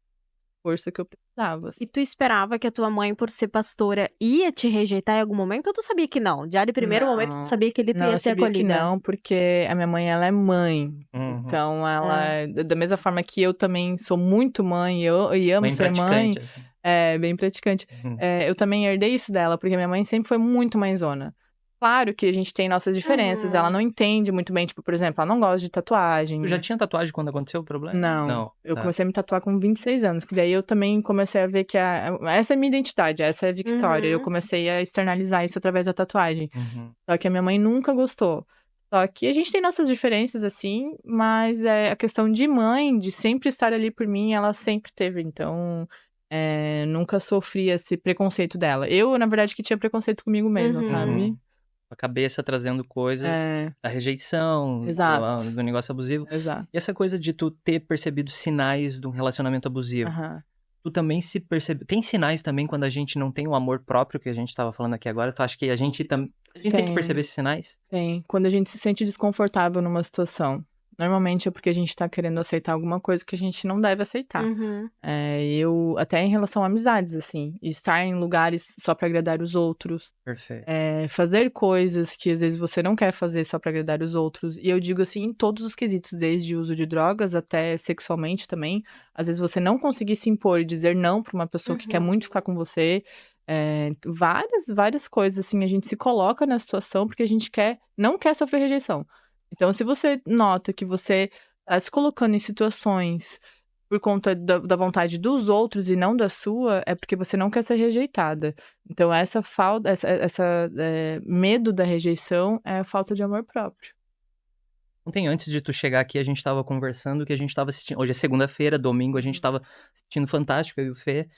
força que eu precisava. E tu esperava que a tua mãe, por ser pastora, ia te rejeitar em algum momento? Ou tu sabia que não? Já de primeiro momento, tu sabia que ele Não, ia eu ser sabia que acolhida? não, porque a minha mãe, ela é mãe. Uhum. Então, ela, da mesma forma que eu também sou muito mãe, e amo Bem ser mãe, praticante, assim. bem praticante. Uhum. Eu também herdei isso dela, porque minha mãe sempre foi muito mãezona. Claro que a gente tem nossas diferenças, ela não entende muito bem, tipo, por exemplo, ela não gosta de tatuagem. Tu já tinha tatuagem quando aconteceu o problema? Não. Eu tá. comecei a me tatuar com 26 anos, que daí eu também comecei a ver que essa é a minha identidade, essa é a Victoria. Eu comecei a externalizar isso através da tatuagem. Uhum. Só que a minha mãe nunca gostou. Só que a gente tem nossas diferenças, assim, mas a questão de mãe, de sempre estar ali por mim, ela sempre teve. Então, nunca sofri esse preconceito dela. Eu, na verdade, que tinha preconceito comigo mesma, sabe? A cabeça trazendo coisas da rejeição, Exato. do negócio abusivo. Exato. E essa coisa de tu ter percebido sinais de um relacionamento abusivo. Aham. Tu também se percebe. Tem sinais também quando a gente não tem o amor próprio que a gente tava falando aqui agora. Tu acha que a gente tem que perceber esses sinais? Tem. Quando a gente se sente desconfortável numa situação. Normalmente é porque a gente tá querendo aceitar alguma coisa que a gente não deve aceitar. Eu, até em relação a amizades, assim, estar em lugares só pra agradar os outros. Perfeito. Fazer coisas que às vezes você não quer fazer só pra agradar os outros. E eu digo assim, em todos os quesitos, desde o uso de drogas até sexualmente também. Às vezes você não conseguir se impor e dizer não pra uma pessoa que quer muito ficar com você. Várias coisas, assim, a gente se coloca na situação porque a gente não quer sofrer rejeição. Então, se você nota que você tá se colocando em situações por conta da vontade dos outros e não da sua, é porque você não quer ser rejeitada. Então, essa falta, medo da rejeição é a falta de amor próprio. Ontem, antes de tu chegar aqui, a gente tava conversando que a gente tava assistindo. Hoje é segunda-feira, domingo, a gente tava assistindo Fantástico, eu e o Fê.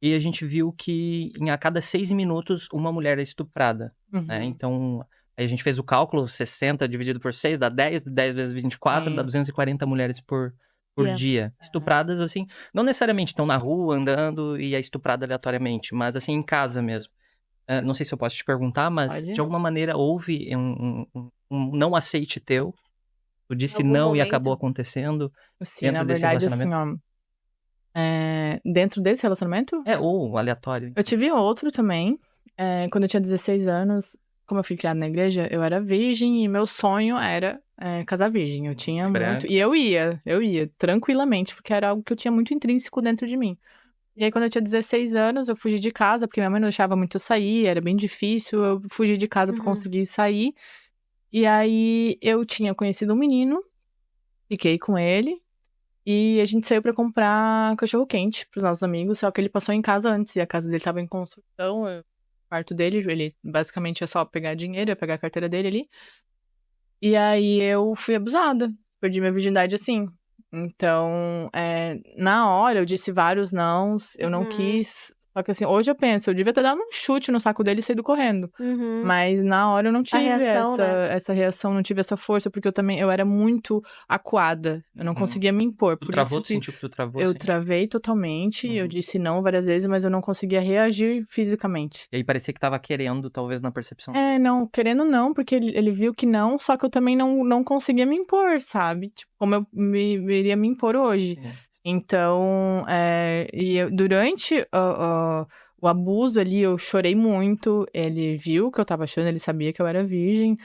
E a gente viu que a cada 6 minutos uma mulher é estuprada. Né? Então, aí a gente fez o cálculo, 60 dividido por 6 dá 10, 10 vezes 24 dá 240 mulheres por dia. Estupradas, assim, não necessariamente estão na rua, andando e é estuprada aleatoriamente, mas assim, em casa mesmo. Não sei se eu posso te perguntar, mas Pode. de alguma maneira houve um não aceite teu? Tu disse Algum não momento. e acabou acontecendo Sim, dentro na desse verdade, assim, relacionamento? dentro desse relacionamento? Ou aleatório. Eu tive outro também. Quando eu tinha 16 anos, como eu fui criada na igreja, eu era virgem e meu sonho era casar virgem. Eu tinha muito. E eu ia tranquilamente, porque era algo que eu tinha muito intrínseco dentro de mim. E aí, quando eu tinha 16 anos, eu fugi de casa, porque minha mãe não deixava muito eu sair, era bem difícil. Eu fugi de casa pra conseguir sair. E aí, eu tinha conhecido um menino, fiquei com ele. E a gente saiu pra comprar cachorro-quente pros nossos amigos, só que ele passou em casa antes, e a casa dele tava em construção, o quarto dele, ele basicamente é só pegar dinheiro, ia pegar a carteira dele ali. E aí eu fui abusada, perdi minha virgindade assim. Então, na hora eu disse vários nãos, eu não quis. Só que assim, hoje eu penso, eu devia ter dado um chute no saco dele e saído correndo. Mas na hora eu não tive reação, essa reação, não tive essa força, porque eu era muito acuada. Eu não conseguia me impor. Tu travou, tu sentiu que tu travou? Eu assim? travei totalmente, eu disse não várias vezes, mas eu não conseguia reagir fisicamente. E aí parecia que tava querendo, talvez, na percepção. Não, querendo não, porque ele viu que não, só que eu também não conseguia me impor, sabe? Tipo, como eu iria me impor hoje. Sim. Então, durante o abuso ali, eu chorei muito. Ele viu o que eu tava achando, ele sabia que eu era virgem.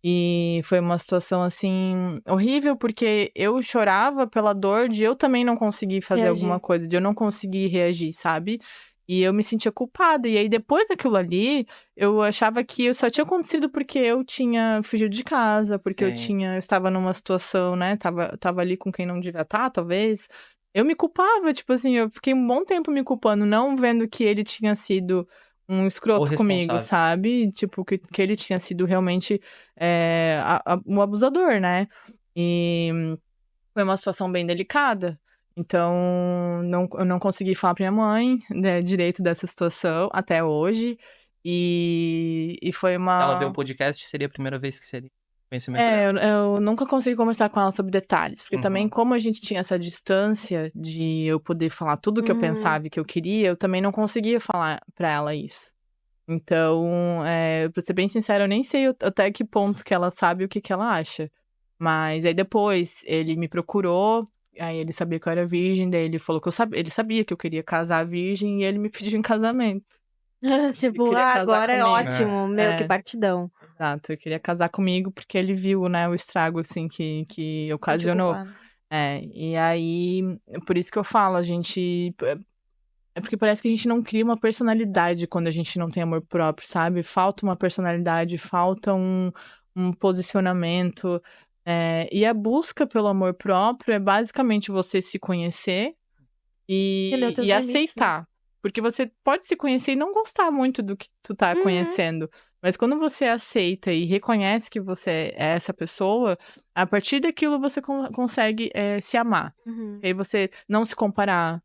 E foi uma situação, assim, horrível, porque eu chorava pela dor de eu também não conseguir fazer alguma coisa, de eu não conseguir reagir, sabe? E eu me sentia culpada. E aí, depois daquilo ali, eu achava que só tinha acontecido porque eu tinha fugido de casa, porque eu estava numa situação, né? Tava ali com quem não devia estar, talvez. Eu me culpava, tipo assim, eu fiquei um bom tempo me culpando, não vendo que ele tinha sido um escroto comigo, sabe? Tipo, que ele tinha sido realmente um abusador, né? E foi uma situação bem delicada. Então, eu não consegui falar pra minha mãe, né, direito dessa situação até hoje. E foi uma... Se ela vê o podcast, seria a primeira vez que seria conhecimento dela. Eu nunca consegui conversar com ela sobre detalhes. Porque também, como a gente tinha essa distância de eu poder falar tudo o que eu pensava e que eu queria, eu também não conseguia falar pra ela isso. Então, pra ser bem sincera, eu nem sei até que ponto que ela sabe o que ela acha. Mas aí depois, ele me procurou, aí ele sabia que eu era virgem, daí ele falou que ele sabia que eu queria casar virgem e ele me pediu em casamento. Tipo, agora é ótimo, que partidão. Exato, eu queria casar comigo porque ele viu, né, o estrago, assim, que ocasionou. E aí, por isso que eu falo, a gente... É porque parece que a gente não cria uma personalidade quando a gente não tem amor próprio, sabe? Falta uma personalidade, falta um posicionamento. E a busca pelo amor próprio é basicamente você se conhecer e aceitar. Porque você pode se conhecer e não gostar muito do que tu tá conhecendo. Mas quando você aceita e reconhece que você é essa pessoa, a partir daquilo você consegue se amar. E aí você não se comparar.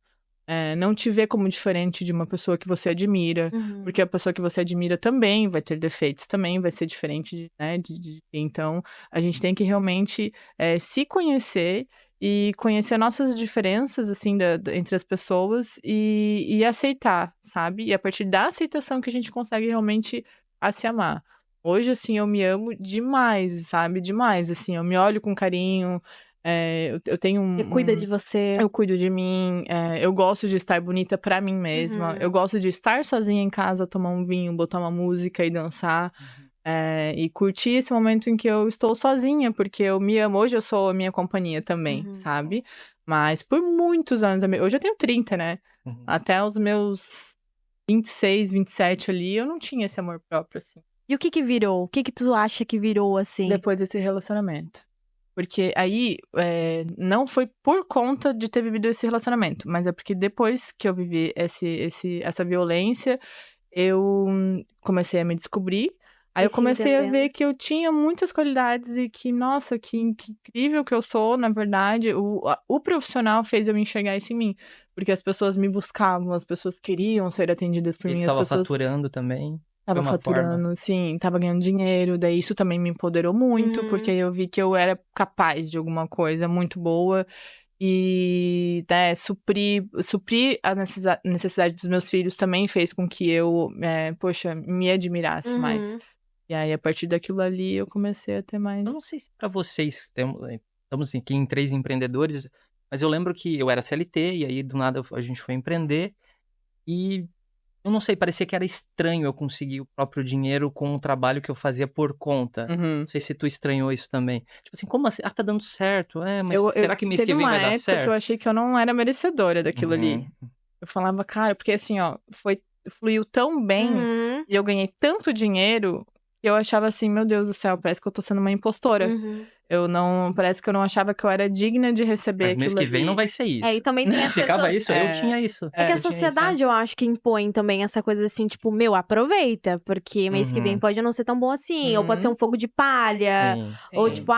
Não te ver como diferente de uma pessoa que você admira, porque a pessoa que você admira também vai ter defeitos, também vai ser diferente, né? Então, a gente tem que realmente se conhecer e conhecer nossas diferenças, assim, entre as pessoas e aceitar, sabe? E a partir da aceitação que a gente consegue realmente se amar. Hoje, assim, eu me amo demais, sabe? Demais, assim, eu me olho com carinho. Eu tenho Você cuida de você. Eu cuido de mim. Eu gosto de estar bonita pra mim mesma. Eu gosto de estar sozinha em casa, tomar um vinho, botar uma música e dançar. E curtir esse momento em que eu estou sozinha, porque eu me amo. Hoje eu sou a minha companhia também, sabe? Mas por muitos anos... Hoje eu tenho 30, né? Até os meus 26, 27 ali, eu não tinha esse amor próprio, assim. E o que virou? O que tu acha que virou, assim? Depois desse relacionamento. Porque aí, não foi por conta de ter vivido esse relacionamento, mas é porque depois que eu vivi essa violência, eu comecei a me descobrir. Aí eu comecei a ver que eu tinha muitas qualidades e que, nossa, que incrível que eu sou, na verdade. O profissional fez eu enxergar isso em mim. Porque as pessoas me buscavam, as pessoas queriam ser atendidas por mim. Ele tava faturando também. Tava faturando, sim, tava ganhando dinheiro, daí isso também me empoderou muito, porque eu vi que eu era capaz de alguma coisa muito boa e, né, suprir a necessidade dos meus filhos também fez com que eu, me admirasse mais. E aí, a partir daquilo ali, eu comecei a ter mais... Eu não sei se pra vocês, estamos aqui em 3 empreendedores, mas eu lembro que eu era CLT e aí, do nada, a gente foi empreender e... Eu não sei, parecia que era estranho eu conseguir o próprio dinheiro com o trabalho que eu fazia por conta. Não sei se tu estranhou isso também. Tipo assim, como assim? Ah, tá dando certo. Mas será que mês que vem vai dar certo? Teve uma época que eu achei que eu não era merecedora daquilo ali. Eu falava, cara, porque assim, ó, fluiu tão bem e eu ganhei tanto dinheiro que eu achava assim, meu Deus do céu, parece que eu tô sendo uma impostora. Parece que eu não achava que eu era digna de receber aquilo ali. Mas mês que vem não vai ser isso. E também tem as Ficava pessoas... isso, eu tinha isso. É que a sociedade, eu acho que impõe também essa coisa assim, tipo, aproveita, porque mês que vem pode não ser tão bom assim, ou pode ser um fogo de palha, ou tipo,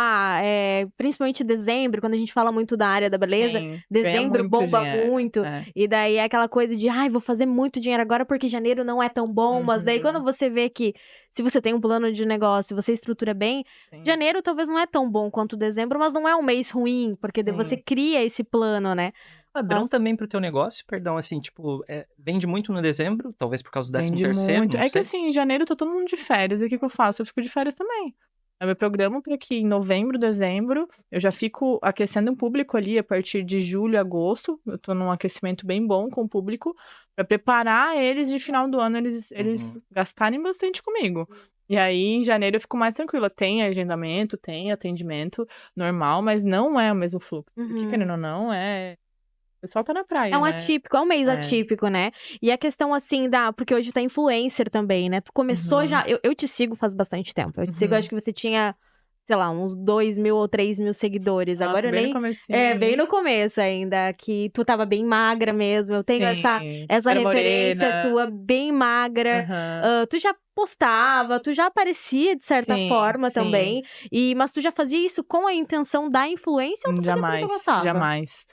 principalmente dezembro, quando a gente fala muito da área da beleza, dezembro bomba muito, e daí é aquela coisa de, vou fazer muito dinheiro agora porque janeiro não é tão bom, mas daí quando você vê que, se você tem um plano de negócio, você estrutura bem, janeiro talvez não é tão bom quanto dezembro, mas não é um mês ruim, porque daí você cria esse plano, né? Padrão também pro teu negócio, perdão, assim, tipo, vende muito no dezembro, talvez por causa do 13º, muito. Que assim, em janeiro tá todo mundo de férias, e o que eu faço? Eu fico de férias também. Eu me programo para que em novembro, dezembro, eu já fico aquecendo o público ali a partir de julho, agosto. Eu tô num aquecimento bem bom com o público, para preparar eles de final do ano, eles gastarem bastante comigo. E aí, em janeiro, eu fico mais tranquila. Tem agendamento, tem atendimento normal, mas não é o mesmo fluxo. Porque, querendo ou não, o pessoal tá na É praia, um né? atípico, é um mês É. atípico, né? E a questão, assim, porque hoje tá influencer também, né? Tu começou já. Eu te sigo faz bastante tempo. Eu te sigo, acho que você tinha, sei lá, uns 2.000 ou 3.000 seguidores. Nossa, Agora eu bem no nem. comecinho, É, né? bem no começo ainda, que tu tava bem magra mesmo. Eu tenho essa Sim, referência morena. tua bem magra. Aham. Tu já postava, tu já aparecia de certa Sim, forma sim. também. Mas tu já fazia isso com a intenção da influência ou tu fazia porque tu gostava? Jamais.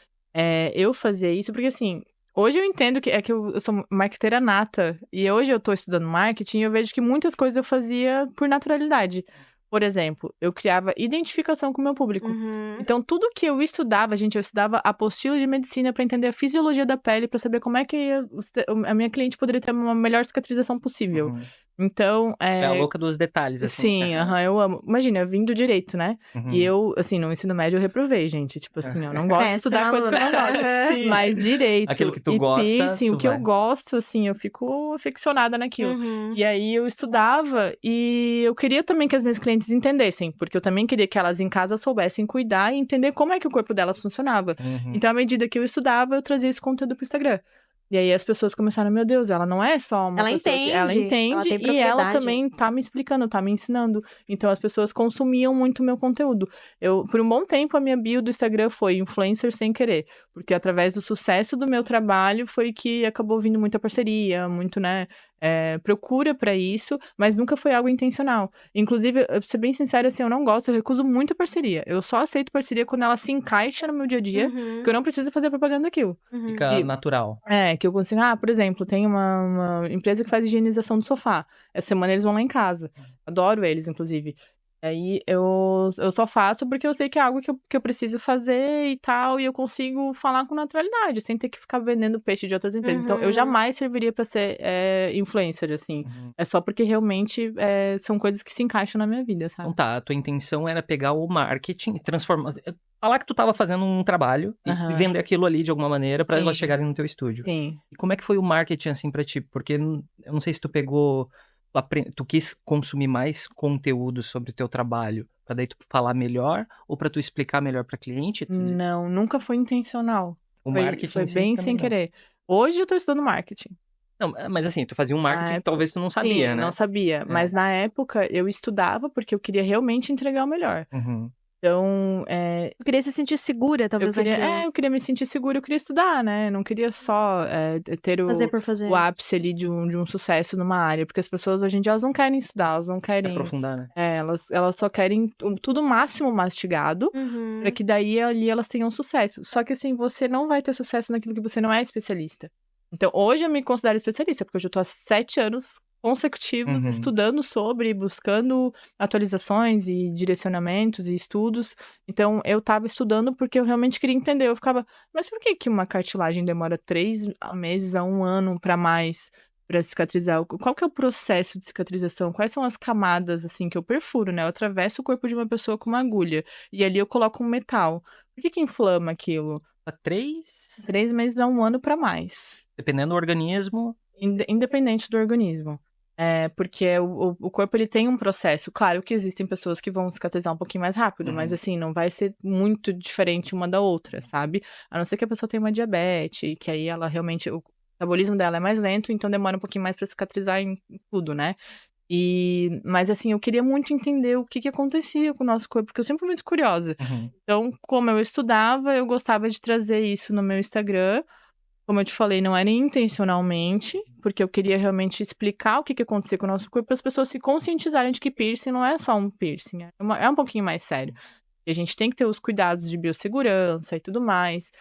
Eu fazia isso porque, assim, hoje eu entendo que eu sou marqueteira nata. E hoje eu tô estudando marketing e eu vejo que muitas coisas eu fazia por naturalidade. Por exemplo, eu criava identificação com o meu público. Então, tudo que eu estudava, gente, eu estudava apostila de medicina para entender a fisiologia da pele, para saber como é que a minha cliente poderia ter uma melhor cicatrização possível. Então, É a louca dos detalhes, assim. sim, eu amo. Imagina, eu vim do direito, né? E eu, assim, no ensino médio eu reprovei, gente. Tipo assim, eu não gosto de estudar coisa que eu não gosto. Sim. Mas direito Aquilo que tu e gosta, piercing, tu o que eu vai. gosto, assim, eu fico aficionada naquilo. E aí eu estudava e eu queria também que as minhas clientes entendessem, porque eu também queria que elas em casa soubessem cuidar e entender como é que o corpo delas funcionava. Então, à medida que eu estudava, eu trazia esse conteúdo pro Instagram. E aí as pessoas começaram, meu Deus, ela não é só uma Ela pessoa que... Ela entende, ela entende tem e ela propriedade. também tá me explicando, tá me ensinando. Então as pessoas consumiam muito o meu conteúdo. Por um bom tempo, a minha bio do Instagram foi influencer sem querer. Porque através do sucesso do meu trabalho foi que acabou vindo muita parceria, muito, né, procura pra isso, mas nunca foi algo intencional. Inclusive, pra ser bem sincera, assim, eu não gosto, eu recuso muito parceria. Eu só aceito parceria quando ela se encaixa no meu dia a dia, que eu não preciso fazer propaganda daquilo. Fica natural. Que eu consigo... por exemplo, tem uma empresa que faz higienização do sofá. Essa semana eles vão lá em casa. Adoro eles, inclusive. Aí eu só faço porque eu sei que é algo que eu preciso fazer e tal, e eu consigo falar com naturalidade, sem ter que ficar vendendo peixe de outras empresas. Então, eu jamais serviria pra ser influencer, assim. É só porque realmente são coisas que se encaixam na minha vida, sabe? Então tá, a tua intenção era pegar o marketing e transformar... Falar que tu tava fazendo um trabalho e vender aquilo ali de alguma maneira pra elas Sim. chegarem no teu estúdio. Sim. E como é que foi o marketing, assim, pra ti? Porque eu não sei se tu pegou... Tu quis consumir mais conteúdo sobre o teu trabalho pra daí tu falar melhor ou pra tu explicar melhor pra cliente? Não, nunca foi intencional. O Foi marketing bem sem também não. querer. Hoje eu tô estudando marketing. Não, mas assim, tu fazia um marketing que talvez tu não Sim, sabia, né? não sabia. Mas na época eu estudava porque eu queria realmente entregar o melhor. Então, Tu queria se sentir segura, talvez, naquilo. eu queria me sentir segura, eu queria estudar, né? Eu não queria só ter Fazer por fazer. o ápice ali de um sucesso numa área. Porque as pessoas hoje em dia, elas não querem estudar, elas não Se querem... aprofundar, né? Elas só querem tudo máximo mastigado, pra que daí ali elas tenham sucesso. Só que assim, você não vai ter sucesso naquilo que você não é especialista. Então, hoje eu me considero especialista, porque hoje eu tô há 7 anos consecutivos estudando sobre, buscando atualizações e direcionamentos e estudos. Então, eu tava estudando porque eu realmente queria entender. Eu ficava, mas por que uma cartilagem demora 3 meses a 1 ano pra mais pra cicatrizar? Qual que é o processo de cicatrização? Quais são as camadas, assim, que eu perfuro, né? Eu atravesso o corpo de uma pessoa com uma agulha e ali eu coloco um metal. Por que inflama aquilo? 3 meses a 1 ano pra mais. Dependendo do organismo. Independente do organismo. Porque o corpo, ele tem um processo. Claro que existem pessoas que vão cicatrizar um pouquinho mais rápido, mas assim, não vai ser muito diferente uma da outra, sabe? A não ser que a pessoa tenha uma diabetes, que aí ela realmente... O metabolismo dela é mais lento, então demora um pouquinho mais pra cicatrizar em tudo, né? Mas assim, eu queria muito entender o que acontecia com o nosso corpo, porque eu sempre fui muito curiosa. Então, como eu estudava, eu gostava de trazer isso no meu Instagram. Como eu te falei, não era intencionalmente, porque eu queria realmente explicar o que acontecia com o nosso corpo para as pessoas se conscientizarem de que piercing não é só um piercing, é um pouquinho mais sério. E a gente tem que ter os cuidados de biossegurança e tudo mais.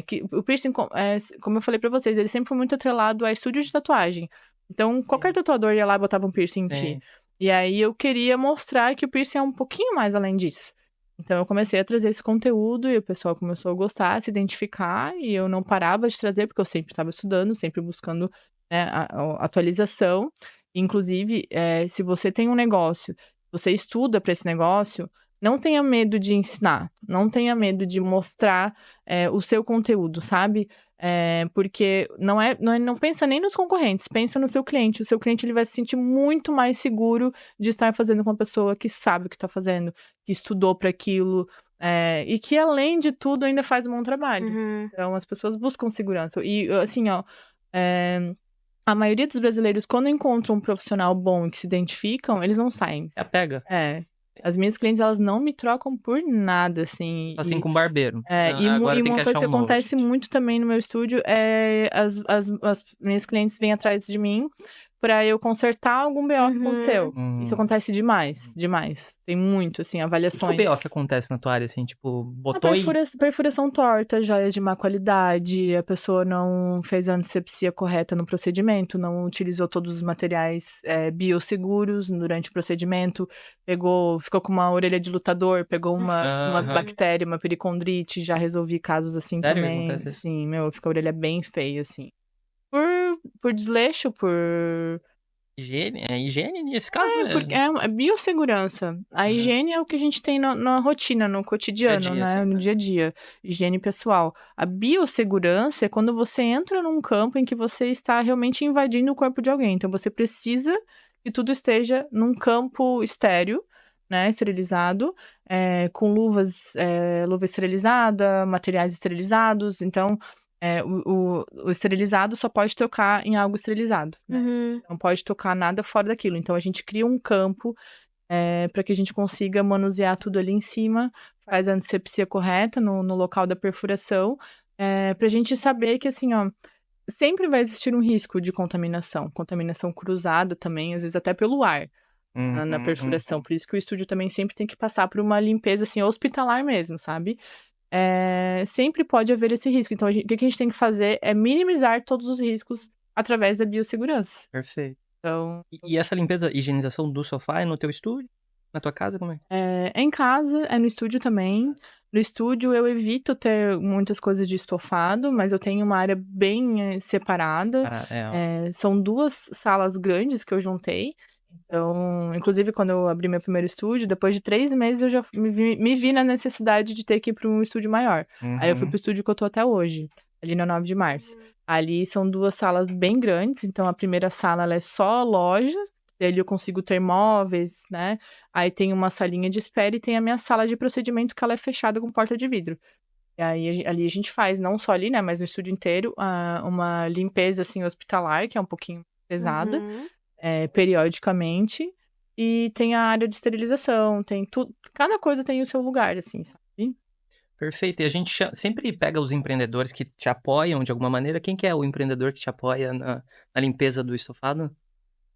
Que o piercing, como eu falei para vocês, ele sempre foi muito atrelado a estúdio de tatuagem. Então, qualquer tatuador ia lá e botava um piercing em ti. E aí eu queria mostrar que o piercing é um pouquinho mais além disso. Então, eu comecei a trazer esse conteúdo e o pessoal começou a gostar, se identificar, e eu não parava de trazer, porque eu sempre estava estudando, sempre buscando, né, a atualização. Inclusive, se você tem um negócio você estuda para esse negócio, não tenha medo de ensinar, não tenha medo de mostrar o seu conteúdo, sabe? Porque não pensa nem nos concorrentes, pensa no seu cliente. O seu cliente ele vai se sentir muito mais seguro de estar fazendo com uma pessoa que sabe o que está fazendo, que estudou para aquilo, e que, além de tudo, ainda faz um bom trabalho. Então, as pessoas buscam segurança. E, assim, ó, a maioria dos brasileiros, quando encontram um profissional bom e que se identificam, eles não saem. Pega. As minhas clientes, elas não me trocam por nada, assim. Assim com barbeiro. E uma coisa que acontece muito também no meu estúdio é as minhas clientes vêm atrás de mim pra eu consertar algum BO que aconteceu. Isso acontece demais. Tem muito, assim, avaliações. O que é o BO que acontece na tua área, assim, tipo, botou perfuração torta, joias de má qualidade, a pessoa não fez a antisepsia correta no procedimento, não utilizou todos os materiais biosseguros durante o procedimento, ficou com uma orelha de lutador, pegou uma bactéria, uma pericondrite, já resolvi casos assim. Sério? Também. Sim, fica a orelha bem feia, assim. Por desleixo, por... Higiene nesse caso? É biossegurança. A higiene é o que a gente tem na rotina, no cotidiano, né? No dia a dia. Higiene pessoal. A biossegurança é quando você entra num campo em que você está realmente invadindo o corpo de alguém. Então, você precisa que tudo esteja num campo estéril, né? Esterilizado, com luva esterilizada, materiais esterilizados. Então... o esterilizado só pode tocar em algo esterilizado, né? Não pode tocar nada fora daquilo. Então, a gente cria um campo para que a gente consiga manusear tudo ali em cima, faz a antisepsia correta no local da perfuração, pra gente saber que, assim, ó, sempre vai existir um risco de contaminação cruzada também, às vezes até pelo ar, na perfuração. Por isso que o estúdio também sempre tem que passar por uma limpeza, assim, hospitalar mesmo, sabe? Sempre pode haver esse risco. Então, o que a gente tem que fazer é minimizar todos os riscos através da biossegurança. Perfeito. Então... E essa limpeza, higienização do sofá é no teu estúdio? Na tua casa, como é? É em casa, no estúdio também. No estúdio eu evito ter muitas coisas de estofado, mas eu tenho uma área bem separada. São 2 salas grandes que eu juntei. Então, inclusive, quando eu abri meu primeiro estúdio, depois de 3 meses eu já me vi na necessidade de ter que ir para um estúdio maior. Aí eu fui pro estúdio que eu tô até hoje, ali na 9 de março. Ali são 2 salas bem grandes, então a primeira sala ela é só loja, ali eu consigo ter móveis, né? Aí tem uma salinha de espera e tem a minha sala de procedimento que ela é fechada com porta de vidro. E aí ali a gente faz, não só ali, né, mas no estúdio inteiro, uma limpeza, assim, hospitalar, que é um pouquinho pesada. Periodicamente, e tem a área de esterilização, tem tudo, cada coisa tem o seu lugar, assim, sabe? Perfeito, e a gente sempre pega os empreendedores que te apoiam de alguma maneira. Quem que é o empreendedor que te apoia na limpeza do estofado?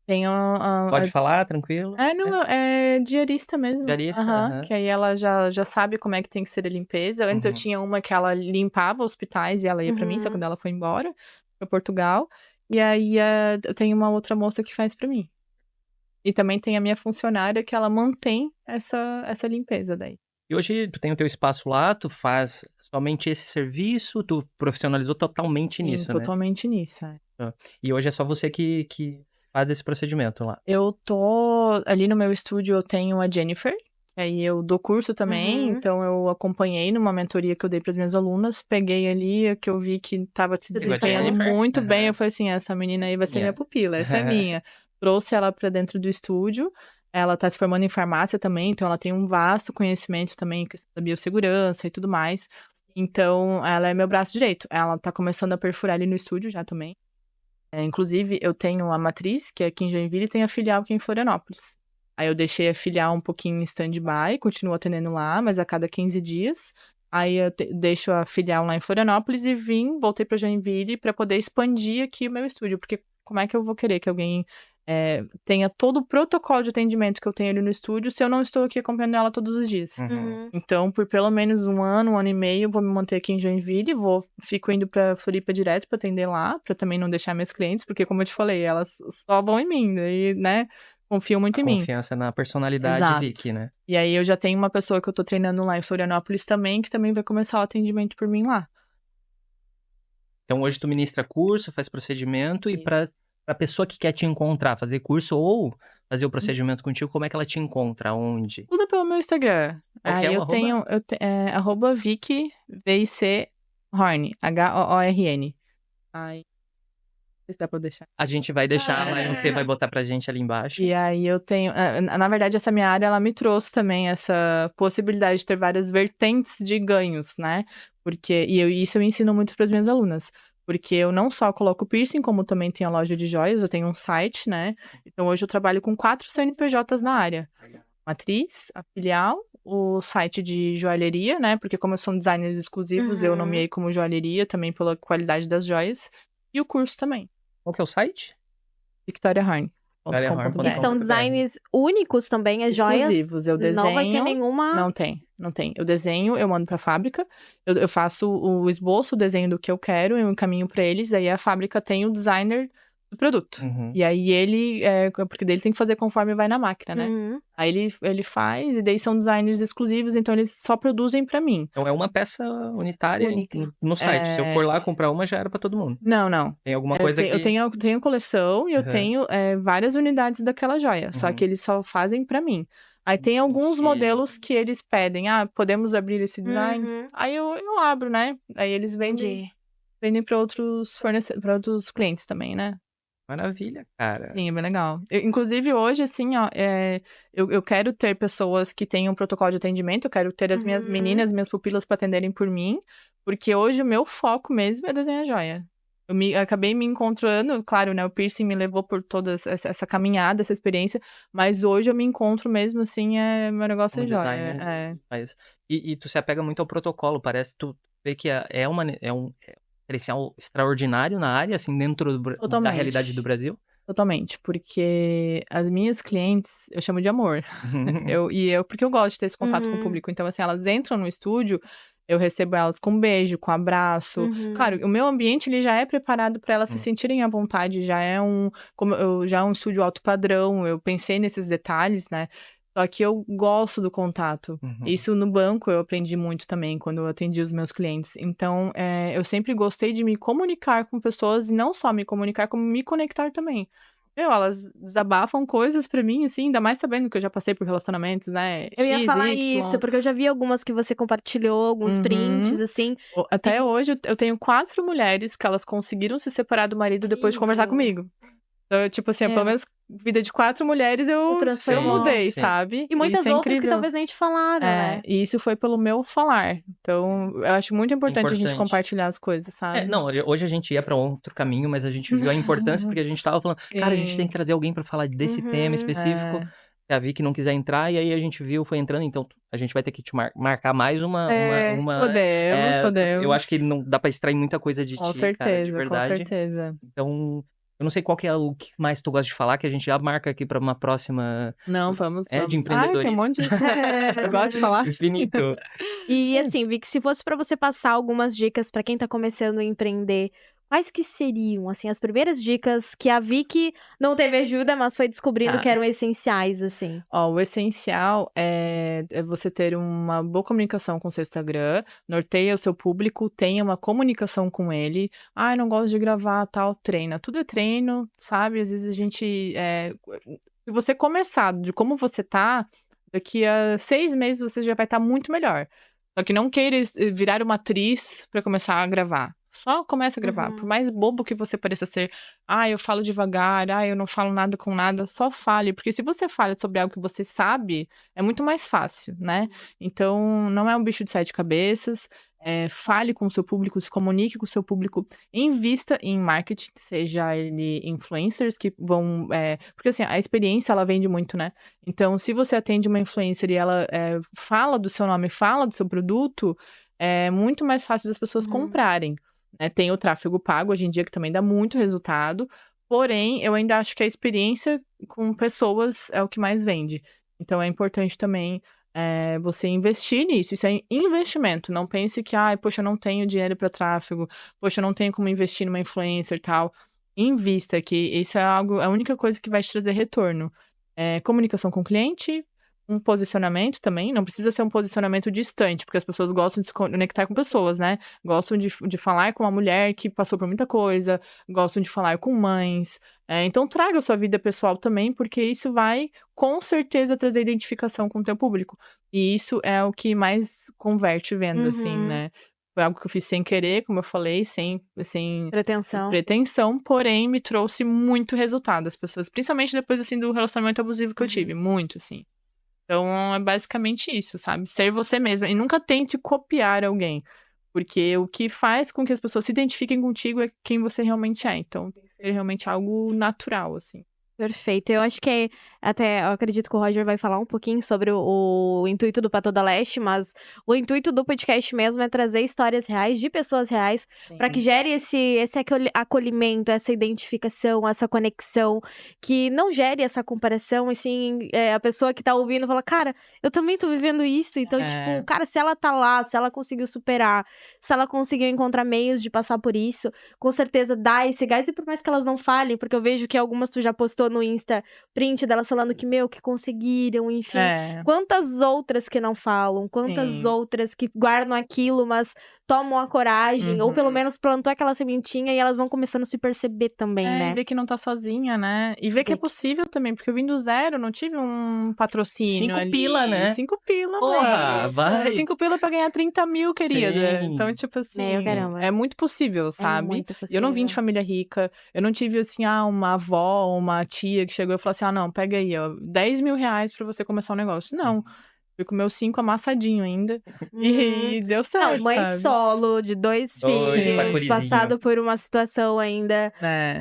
Tem Pode falar, tranquilo? Não, é diarista mesmo. Diarista, que aí ela já sabe como é que tem que ser a limpeza. Antes eu tinha uma que ela limpava hospitais e ela ia pra mim, só quando ela foi embora pra Portugal. E aí eu tenho uma outra moça que faz pra mim. E também tem a minha funcionária que ela mantém essa limpeza daí. E hoje tu tem o teu espaço lá, tu faz somente esse serviço, tu profissionalizou totalmente nisso, né? Totalmente nisso, E hoje é só você que faz esse procedimento lá? Eu tô... Ali no meu estúdio eu tenho a Jennifer, aí eu dou curso também, então eu acompanhei numa mentoria que eu dei para as minhas alunas, peguei ali que eu vi que tava se desempenhando muito bem, eu falei assim, essa menina aí vai ser minha pupila, essa é minha. Trouxe ela para dentro do estúdio, ela tá se formando em farmácia também, então ela tem um vasto conhecimento também, questão da biossegurança e tudo mais. Então, ela é meu braço direito. Ela tá começando a perfurar ali no estúdio já também. Inclusive, eu tenho a matriz, que é aqui em Joinville, e tem a filial que é em Florianópolis. Aí eu deixei a filial um pouquinho em stand-by, continuo atendendo lá, mas a cada 15 dias. Aí eu deixo a filial lá em Florianópolis e voltei pra Joinville pra poder expandir aqui o meu estúdio. Porque como é que eu vou querer que alguém tenha todo o protocolo de atendimento que eu tenho ali no estúdio se eu não estou aqui acompanhando ela todos os dias? Então, por pelo menos um ano e meio, eu vou me manter aqui em Joinville, fico indo pra Floripa direto pra atender lá, pra também não deixar minhas clientes, porque como eu te falei, elas só vão em mim, daí, né, confiam muito em mim. Confiança na personalidade Vicky, né? E aí eu já tenho uma pessoa que eu tô treinando lá em Florianópolis também, que também vai começar o atendimento por mim lá. Então hoje tu ministra curso, faz procedimento, e pra pessoa que quer te encontrar, fazer curso ou fazer o procedimento contigo, como é que ela te encontra? Onde? Tudo pelo meu Instagram. Qual que é Aí o eu arroba? tenho, arroba Vicky, VIC Horn, Hoorn. Aí, não sei se dá pra eu deixar. A gente vai deixar, mas o Fê vai botar pra gente ali embaixo. E aí eu tenho, na verdade, essa minha área, ela me trouxe também essa possibilidade de ter várias vertentes de ganhos, né? Porque, isso eu ensino muito para as minhas alunas. Porque eu não só coloco piercing, como também tenho a loja de joias, eu tenho um site, né? Então hoje eu trabalho com 4 CNPJs na área. Matriz, a filial, o site de joalheria, né? Porque como são designers exclusivos, eu nomeei como joalheria também pela qualidade das joias. E o curso também. Qual que é o site? VictoriaHorn.com.br. E são designs únicos também, as joias? Exclusivos. Eu desenho. Não vai ter nenhuma... Não tem. Eu desenho, eu mando pra fábrica, eu faço o esboço, o desenho do que eu quero, eu encaminho pra eles, aí a fábrica tem o designer do produto. E aí ele, porque daí ele tem que fazer conforme vai na máquina, né? Aí ele faz, e daí são designers exclusivos, então eles só produzem pra mim. Então é uma peça unitária no site. Se eu for lá comprar uma, já era pra todo mundo. Não. Tem alguma coisa que... Eu tenho coleção e eu tenho várias unidades daquela joia, só que eles só fazem pra mim. Aí tem alguns modelos que eles pedem, podemos abrir esse design? Aí eu abro, né? Aí eles vendem pra outros para outros clientes também, né? Maravilha, cara. Sim, é bem legal. Inclusive, hoje, assim, ó, eu quero ter pessoas que tenham um protocolo de atendimento, eu quero ter as minhas meninas, minhas pupilas para atenderem por mim, porque hoje o meu foco mesmo é desenhar joia. Eu acabei me encontrando, claro, né, o piercing me levou por toda essa caminhada, essa experiência, mas hoje eu me encontro mesmo, assim, meu negócio é joia. E tu se apega muito ao protocolo, parece, tu vê que é um diferencial extraordinário na área, assim, dentro da realidade do Brasil? Totalmente, porque as minhas clientes, eu chamo de amor. Porque eu gosto de ter esse contato com o público. Então, assim, elas entram no estúdio, eu recebo elas com beijo, com abraço. Claro, o meu ambiente, ele já é preparado para elas se sentirem à vontade, já é um estúdio alto padrão, eu pensei nesses detalhes, né? Só que eu gosto do contato. Isso no banco eu aprendi muito também, quando eu atendi os meus clientes. Então, eu sempre gostei de me comunicar com pessoas, e não só me comunicar, como me conectar também. Elas desabafam coisas pra mim, assim, ainda mais sabendo que eu já passei por relacionamentos, né? Eu ia falar isso, porque eu já vi algumas que você compartilhou, alguns prints, assim. Até hoje, eu tenho 4 mulheres que elas conseguiram se separar do marido depois de conversar comigo. Então, tipo assim, pelo menos vida de 4 mulheres eu mudei, sabe? E muitas outras que talvez nem te falaram, né? E isso foi pelo meu falar. Então, eu acho muito importante a gente compartilhar as coisas, sabe? Não, hoje a gente ia pra outro caminho, mas a gente viu a importância, porque a gente tava falando, cara, a gente tem que trazer alguém pra falar desse tema específico. A Vicky não quiser entrar, e aí a gente viu, foi entrando, então a gente vai ter que te marcar mais uma... Podemos. Eu acho que não dá pra extrair muita coisa de ti, cara, de verdade. Com certeza. Então... Eu não sei qual que é o que mais tu gosta de falar, que a gente já marca aqui pra uma próxima... Vamos. De empreendedorismo. Tem um monte de... Eu gosto de falar. Infinito. E assim, Vicky, se fosse pra você passar algumas dicas pra quem tá começando a empreender, quais que seriam, assim, as primeiras dicas que a Vicky não teve ajuda, mas foi descobrindo que eram essenciais, assim? O essencial é você ter uma boa comunicação com o seu Instagram, norteia o seu público, tenha uma comunicação com ele. Não gosto de gravar, tal, treina. Tudo é treino, sabe? Às vezes a gente... Se você começar de como você tá, daqui a 6 meses você já vai estar muito melhor. Só que não queira virar uma atriz pra começar a gravar. Só começa a gravar. Por mais bobo que você pareça ser, eu falo devagar, eu não falo nada com nada, só fale. Porque se você fala sobre algo que você sabe, é muito mais fácil, né? Então, não é um bicho de 7 cabeças. Fale com o seu público, se comunique com o seu público, invista em marketing, seja ele influencers que vão... porque assim, a experiência, ela vende muito, né? Então, se você atende uma influencer e ela fala do seu nome, fala do seu produto, é muito mais fácil das pessoas comprarem. Tem o tráfego pago hoje em dia, que também dá muito resultado, porém, eu ainda acho que a experiência com pessoas é o que mais vende. Então, é importante também você investir nisso. Isso é investimento. Não pense que, poxa, eu não tenho dinheiro para tráfego, poxa, eu não tenho como investir numa influencer e tal. Invista, que isso é a única coisa que vai te trazer retorno. Comunicação com o cliente, um posicionamento também, não precisa ser um posicionamento distante, porque as pessoas gostam de se conectar com pessoas, né? Gostam de falar com uma mulher que passou por muita coisa, gostam de falar com mães. Então traga a sua vida pessoal também, porque isso vai, com certeza, trazer identificação com o teu público. E isso é o que mais converte venda, assim, né? Foi algo que eu fiz sem querer, como eu falei, sem pretensão, porém me trouxe muito resultado. As pessoas, principalmente depois, assim, do relacionamento abusivo que eu tive, muito, assim. Então, é basicamente isso, sabe? Ser você mesma. E nunca tente copiar alguém. Porque o que faz com que as pessoas se identifiquem contigo é quem você realmente é. Então, tem que ser realmente algo natural, assim. Perfeito. Eu acho que até eu acredito que o Roger vai falar um pouquinho sobre o intuito do Pato da Leste, mas o intuito do podcast mesmo é trazer histórias reais de pessoas reais para que gere esse acolhimento, essa identificação, essa conexão, que não gere essa comparação, assim, a pessoa que tá ouvindo fala, cara, eu também tô vivendo isso, então, tipo, cara, se ela tá lá, se ela conseguiu superar, se ela conseguiu encontrar meios de passar por isso, com certeza dá esse gás, e por mais que elas não falem, porque eu vejo que algumas tu já postou no Insta print delas falando que, que conseguiram, enfim. Quantas outras que não falam, quantas outras que guardam aquilo, mas tomam a coragem, ou pelo menos plantou aquela sementinha e elas vão começando a se perceber também, né? E ver que não tá sozinha, né? E ver que é possível também, porque eu vim do zero, não tive um patrocínio 5 pila, né? 5 pila, Porra, vai! 5 pila pra ganhar 30 mil, querida. Sim. Então, tipo assim, caramba. é muito possível, sabe? Muito possível. Eu não vim de família rica, eu não tive, assim, uma avó, uma tia que chegou e falou assim, não, pega aí, ó, 10 mil reais pra você começar um negócio. Não. Fui com meus 5 amassadinho ainda. E deu certo, mãe sabe? solo, de 2 filhos, passado por uma situação ainda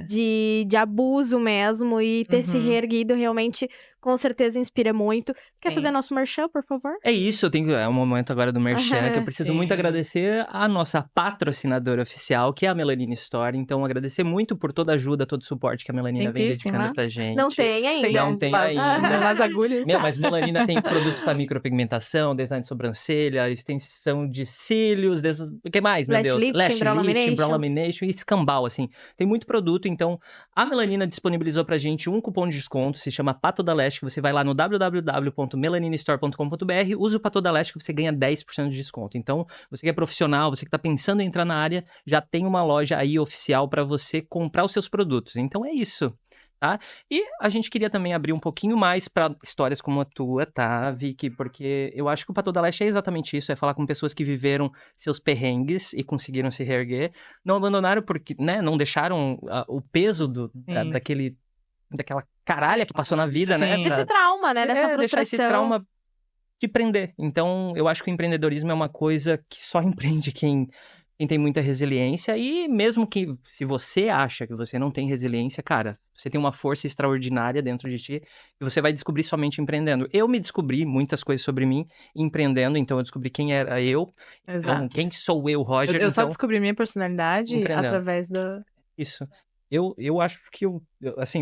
de abuso mesmo. E ter se reerguido realmente, com certeza, inspira muito. Quer fazer nosso merchan, por favor? É isso, é um momento agora do merchan, que eu preciso muito agradecer a nossa patrocinadora oficial, que é a Melanina Store. Então, agradecer muito por toda a ajuda, todo o suporte que a Melanina vem dedicando pra gente. Não tem ainda. Não tem ainda. As agulhas. Mas Melanina tem produtos pra micropigmentação, design de sobrancelha, extensão de cílios, o que mais, meu Deus? Lash lift, brow lamination e escambau, assim. Tem muito produto, então a Melanina disponibilizou pra gente um cupom de desconto, se chama Pato da Leste, que você vai lá no www.melaninastore.com.br, usa o Pato da Leste que você ganha 10% de desconto. Então, você que é profissional, você que tá pensando em entrar na área, já tem uma loja aí oficial pra você comprar os seus produtos. Então é isso. Tá? E a gente queria também abrir um pouquinho mais para histórias como a tua, tá, Vicky? Porque eu acho que o Pato da Leste é exatamente isso, é falar com pessoas que viveram seus perrengues e conseguiram se reerguer, não abandonaram porque, né, não deixaram o peso daquela caralha que passou na vida, né? Esse trauma, né, dessa frustração. Deixar esse trauma te prender. Então, eu acho que o empreendedorismo é uma coisa que só empreende quem tem muita resiliência, e mesmo que, se você acha que você não tem resiliência, cara, você tem uma força extraordinária dentro de ti, e você vai descobrir somente empreendendo. Eu me descobri muitas coisas sobre mim empreendendo, então eu descobri quem era eu. Exato. Então, quem sou eu, Roger? Eu só descobri minha personalidade através da... Isso. Eu acho que eu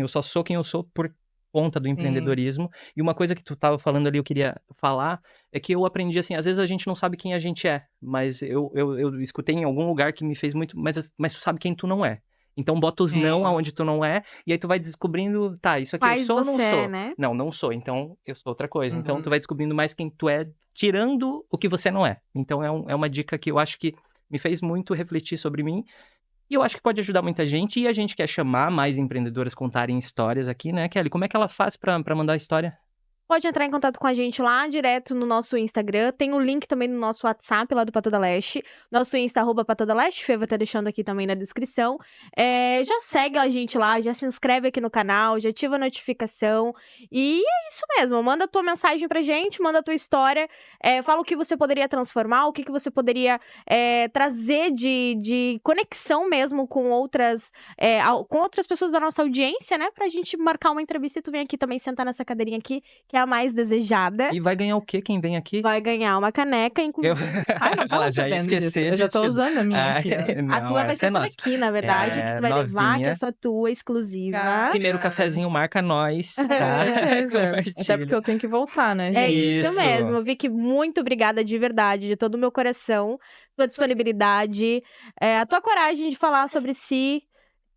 só sou quem eu sou por conta do empreendedorismo. E uma coisa que tu tava falando ali, eu queria falar, é que eu aprendi assim, às vezes a gente não sabe quem a gente é, mas eu escutei em algum lugar que me fez muito, mas tu sabe quem tu não é. Então bota os não aonde tu não é, e aí tu vai descobrindo, tá, isso aqui eu sou ou não sou? Né? Não sou, então eu sou outra coisa. Então tu vai descobrindo mais quem tu é, tirando o que você não é. Então é uma dica que eu acho que me fez muito refletir sobre mim. E eu acho que pode ajudar muita gente, e a gente quer chamar mais empreendedoras contarem histórias aqui, né, Kelly? Como é que ela faz pra mandar a história? Pode entrar em contato com a gente lá, direto no nosso Instagram. Tem o link também no nosso WhatsApp, lá do Pato da Leste. Nosso Insta, @Pato da Leste. Fê vai estar deixando aqui também na descrição. Já segue a gente lá, já se inscreve aqui no canal, já ativa a notificação. E é isso mesmo, manda a tua mensagem pra gente, manda a tua história. Fala o que você poderia transformar, o que você poderia trazer de conexão mesmo com outras pessoas da nossa audiência, né? Pra gente marcar uma entrevista e tu vem aqui também sentar nessa cadeirinha aqui, que é a mais desejada. E vai ganhar o quê quem vem aqui? Vai ganhar uma caneca, inclusive. Ela já ia esquecer. Eu já tô usando a minha aqui, ó. A tua vai ser essa daqui, na verdade, que tu vai levar, que é só tua, exclusiva. Primeiro cafezinho marca nós, tá? Até porque eu tenho que voltar, né, gente? É isso mesmo, Vicky, muito obrigada de verdade, de todo o meu coração, tua disponibilidade, a tua coragem de falar sobre si.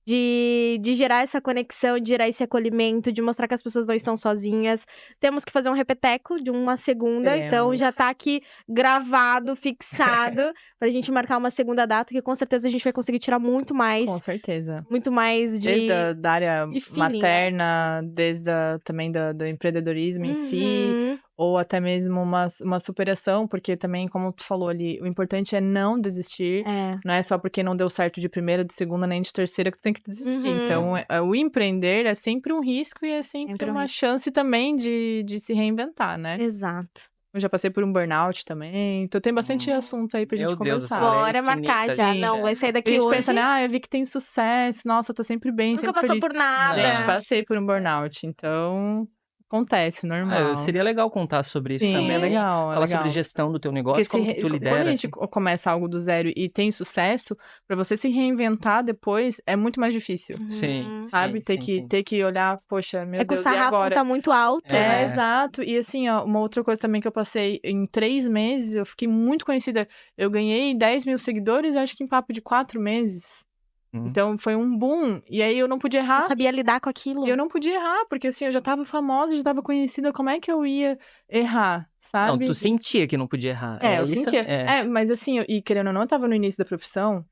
de gerar essa conexão, de gerar esse acolhimento, de mostrar que as pessoas não estão sozinhas. Temos que fazer um repeteco de uma segunda, então já tá aqui gravado, fixado, pra gente marcar uma segunda data, que com certeza a gente vai conseguir tirar muito mais. Com certeza. Muito mais de... Desde da área feeling, materna, desde também do empreendedorismo em si, ou até mesmo uma superação, porque também, como tu falou ali, o importante é não desistir, não é só porque não deu certo de primeira, de segunda, nem de terceira que tu tem que desistir. Então, o empreender é sempre um risco e é sempre uma chance também de se reinventar, né? Exato. Eu já passei por um burnout também, então tem bastante assunto aí pra gente conversar. Bora marcar já. Não, vai sair daqui hoje. A gente pensa, né? Eu vi que tem sucesso, nossa, tô sempre bem, Nunca sempre passou feliz. por nada. Gente, passei por um burnout, então acontece, normal. Seria legal contar sobre isso também. É legal, Falar sobre gestão do teu negócio, como que tu lidera. Quando a gente começa algo do zero e tem sucesso, pra você se reinventar depois é muito mais difícil. Sim, sabe? Ter que olhar, poxa, meu Deus, que o sarrafo e agora? Tá muito alto, né? Exato. E assim, ó, uma outra coisa também que eu passei em 3 meses, eu fiquei muito conhecida. Eu ganhei 10 mil seguidores, acho que em papo de 4 meses. Então, foi um boom. E aí, eu não podia errar. Eu sabia lidar com aquilo. E eu não podia errar, porque assim, eu já tava famosa, já tava conhecida. Como é que eu ia errar, sabe? Não, tu sentia que não podia errar. Eu sentia. Mas assim, e querendo ou não, eu tava no início da profissão.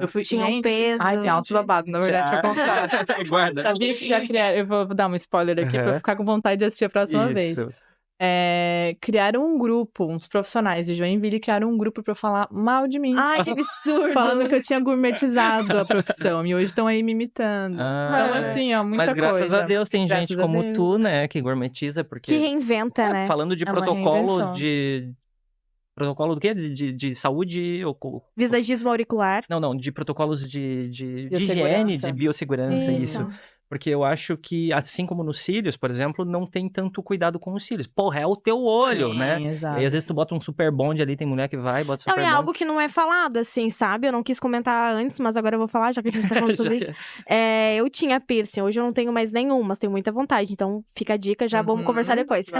Eu fui, tinha um peso. Ai, tem altos babados, na verdade, pra contar. Guarda. Sabia que já criaram... Eu vou dar um spoiler aqui pra eu ficar com vontade de assistir a próxima vez. Criaram um grupo, uns profissionais de Joinville criaram um grupo pra eu falar mal de mim. Ai, que absurdo! Falando que eu tinha gourmetizado a profissão. E hoje estão aí me imitando. Então, assim, ó, muita coisa. Mas graças a Deus tem gente como tu, né, que gourmetiza, porque... Que reinventa, né? Falando de protocolo de... Protocolo do quê? De saúde? Visagismo auricular. Não, de protocolos de higiene, de biossegurança, isso. Porque eu acho que, assim como nos cílios, por exemplo, não tem tanto cuidado com os cílios. Porra, é o teu olho, né? Exato. E às vezes tu bota um super bond ali, tem mulher que vai, bota super bond. É algo que não é falado, assim, sabe? Eu não quis comentar antes, mas agora eu vou falar, já que a gente tá falando sobre isso. Eu tinha piercing, hoje eu não tenho mais nenhum, mas tenho muita vontade. Então, fica a dica, já vamos conversar depois.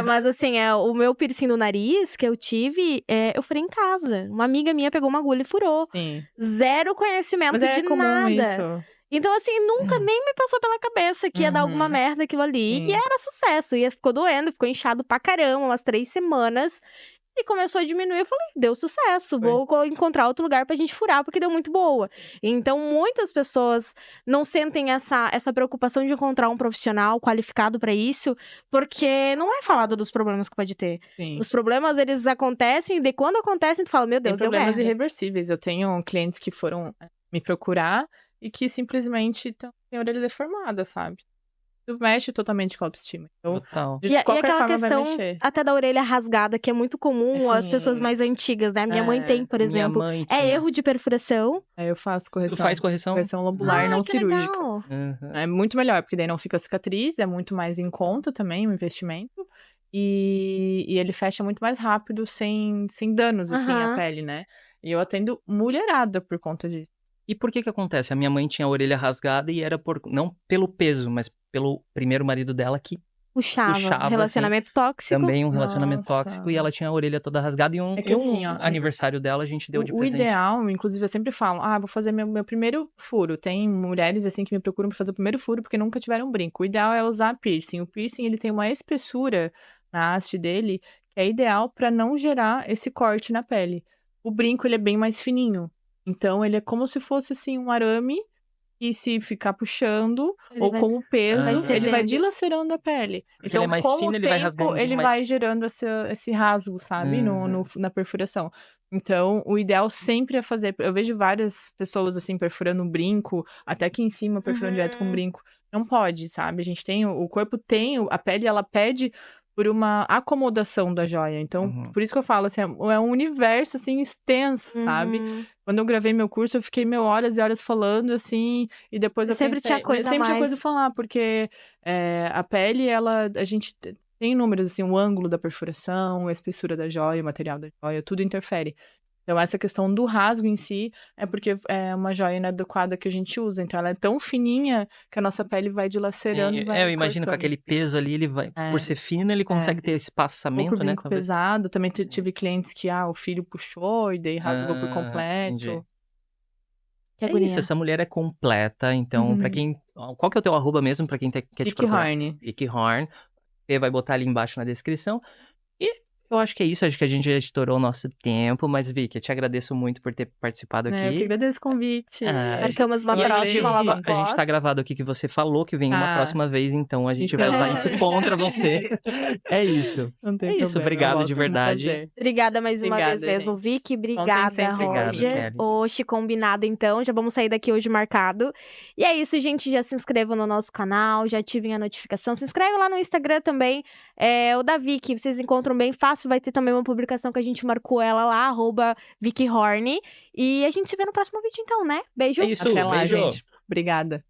Mas assim, o meu piercing no nariz que eu tive, eu furei em casa. Uma amiga minha pegou uma agulha e furou. Sim. Zero conhecimento de nada. Isso. Então, assim, nunca nem me passou pela cabeça que ia dar alguma merda aquilo ali. E era sucesso. E ficou doendo, ficou inchado pra caramba, umas 3 semanas. E começou a diminuir. Eu falei, deu sucesso. Vou encontrar outro lugar pra gente furar, porque deu muito boa. Então, muitas pessoas não sentem essa preocupação de encontrar um profissional qualificado pra isso, porque não é falado dos problemas que pode ter. Sim. Os problemas, eles acontecem, e de quando acontecem, tu fala, meu Deus, tem problemas deu merda. irreversíveis. Eu tenho clientes que foram me procurar e que simplesmente têm a orelha deformada, sabe? Tu mexe totalmente com a autoestima. Então, total. E aquela questão até da orelha rasgada, que é muito comum as pessoas mais antigas, né? Minha mãe tem, por exemplo. Minha mãe erro de perfuração. Eu faço correção. Tu faz correção? Correção lobular não cirúrgica. Legal. É muito melhor, porque daí não fica cicatriz, é muito mais em conta também o investimento. E ele fecha muito mais rápido, sem danos, assim, à pele, né? E eu atendo mulherada por conta disso. E por que acontece? A minha mãe tinha a orelha rasgada e era não pelo peso, mas pelo primeiro marido dela que puxava relacionamento assim, tóxico. Também um relacionamento tóxico e ela tinha a orelha toda rasgada e assim, ó, aniversário dela a gente deu de presente. O ideal, inclusive eu sempre falo, vou fazer meu primeiro furo. Tem mulheres assim que me procuram pra fazer o primeiro furo porque nunca tiveram brinco. O ideal é usar piercing. O piercing ele tem uma espessura na haste dele que é ideal pra não gerar esse corte na pele. O brinco ele é bem mais fininho. Então, ele é como se fosse, assim, um arame e se ficar puxando, com o peso, ele vai dilacerando a pele. Porque então, ele é mais com fino, o ele vai tempo, rasgando ele mais... vai gerando esse rasgo, sabe? Na perfuração. Então, o ideal sempre é fazer... Eu vejo várias pessoas, assim, perfurando um brinco, até aqui em cima, perfurando direto com brinco. Não pode, sabe? A gente tem... O corpo tem... A pele, ela pede por uma acomodação da joia. Então, por isso que eu falo, assim, é um universo, assim, extenso, sabe? Quando eu gravei meu curso, eu fiquei horas e horas falando, assim, e depois eu sempre pensei... tinha coisa sempre mais. tinha coisa a falar, porque a pele, a gente tem números, assim, o ângulo da perfuração, a espessura da joia, o material da joia, tudo interfere. Então, essa questão do rasgo em si é porque é uma joia inadequada que a gente usa. Então, ela é tão fininha que a nossa pele vai dilacerando e vai eu imagino cortando. Com aquele peso ali, ele vai... Por ser fino, ele consegue ter espaçamento, né? Brinco pesado. Também tive clientes que, o filho puxou e daí rasgou por completo. Entendi. Que É agonia. isso, essa mulher é completa, então, pra quem... Qual que é o teu arroba mesmo, pra quem quer te Vicky procurar? Horn. Vicky Horn. Você vai botar ali embaixo na descrição. E eu acho que é isso, acho que a gente já estourou o nosso tempo, mas Vicky, eu te agradeço muito por ter participado aqui. Eu que agradeço o convite. Marcamos uma E próxima logo a gente tá após. gravado aqui que você falou que vem uma próxima vez, então a gente vai então usar é. isso contra você. É isso. Não tem É isso, problema, obrigado eu de gosto, foi um verdade. prazer. Obrigada mais uma Obrigada, vez mesmo, gente. Vicky. Contem Obrigada, sempre Obrigado, Roger. Kelly. Oxe, combinado então. Já vamos sair daqui hoje marcado. E é isso, gente. Já se inscrevam no nosso canal, já ativem a notificação. Se inscreve lá no Instagram também. O da Vicky, vocês encontram bem fácil. Vai ter também uma publicação que a gente marcou ela lá, @VickyHorn. E a gente se vê no próximo vídeo então, né? Beijo. É isso, Até lá, beijo. gente. Obrigada.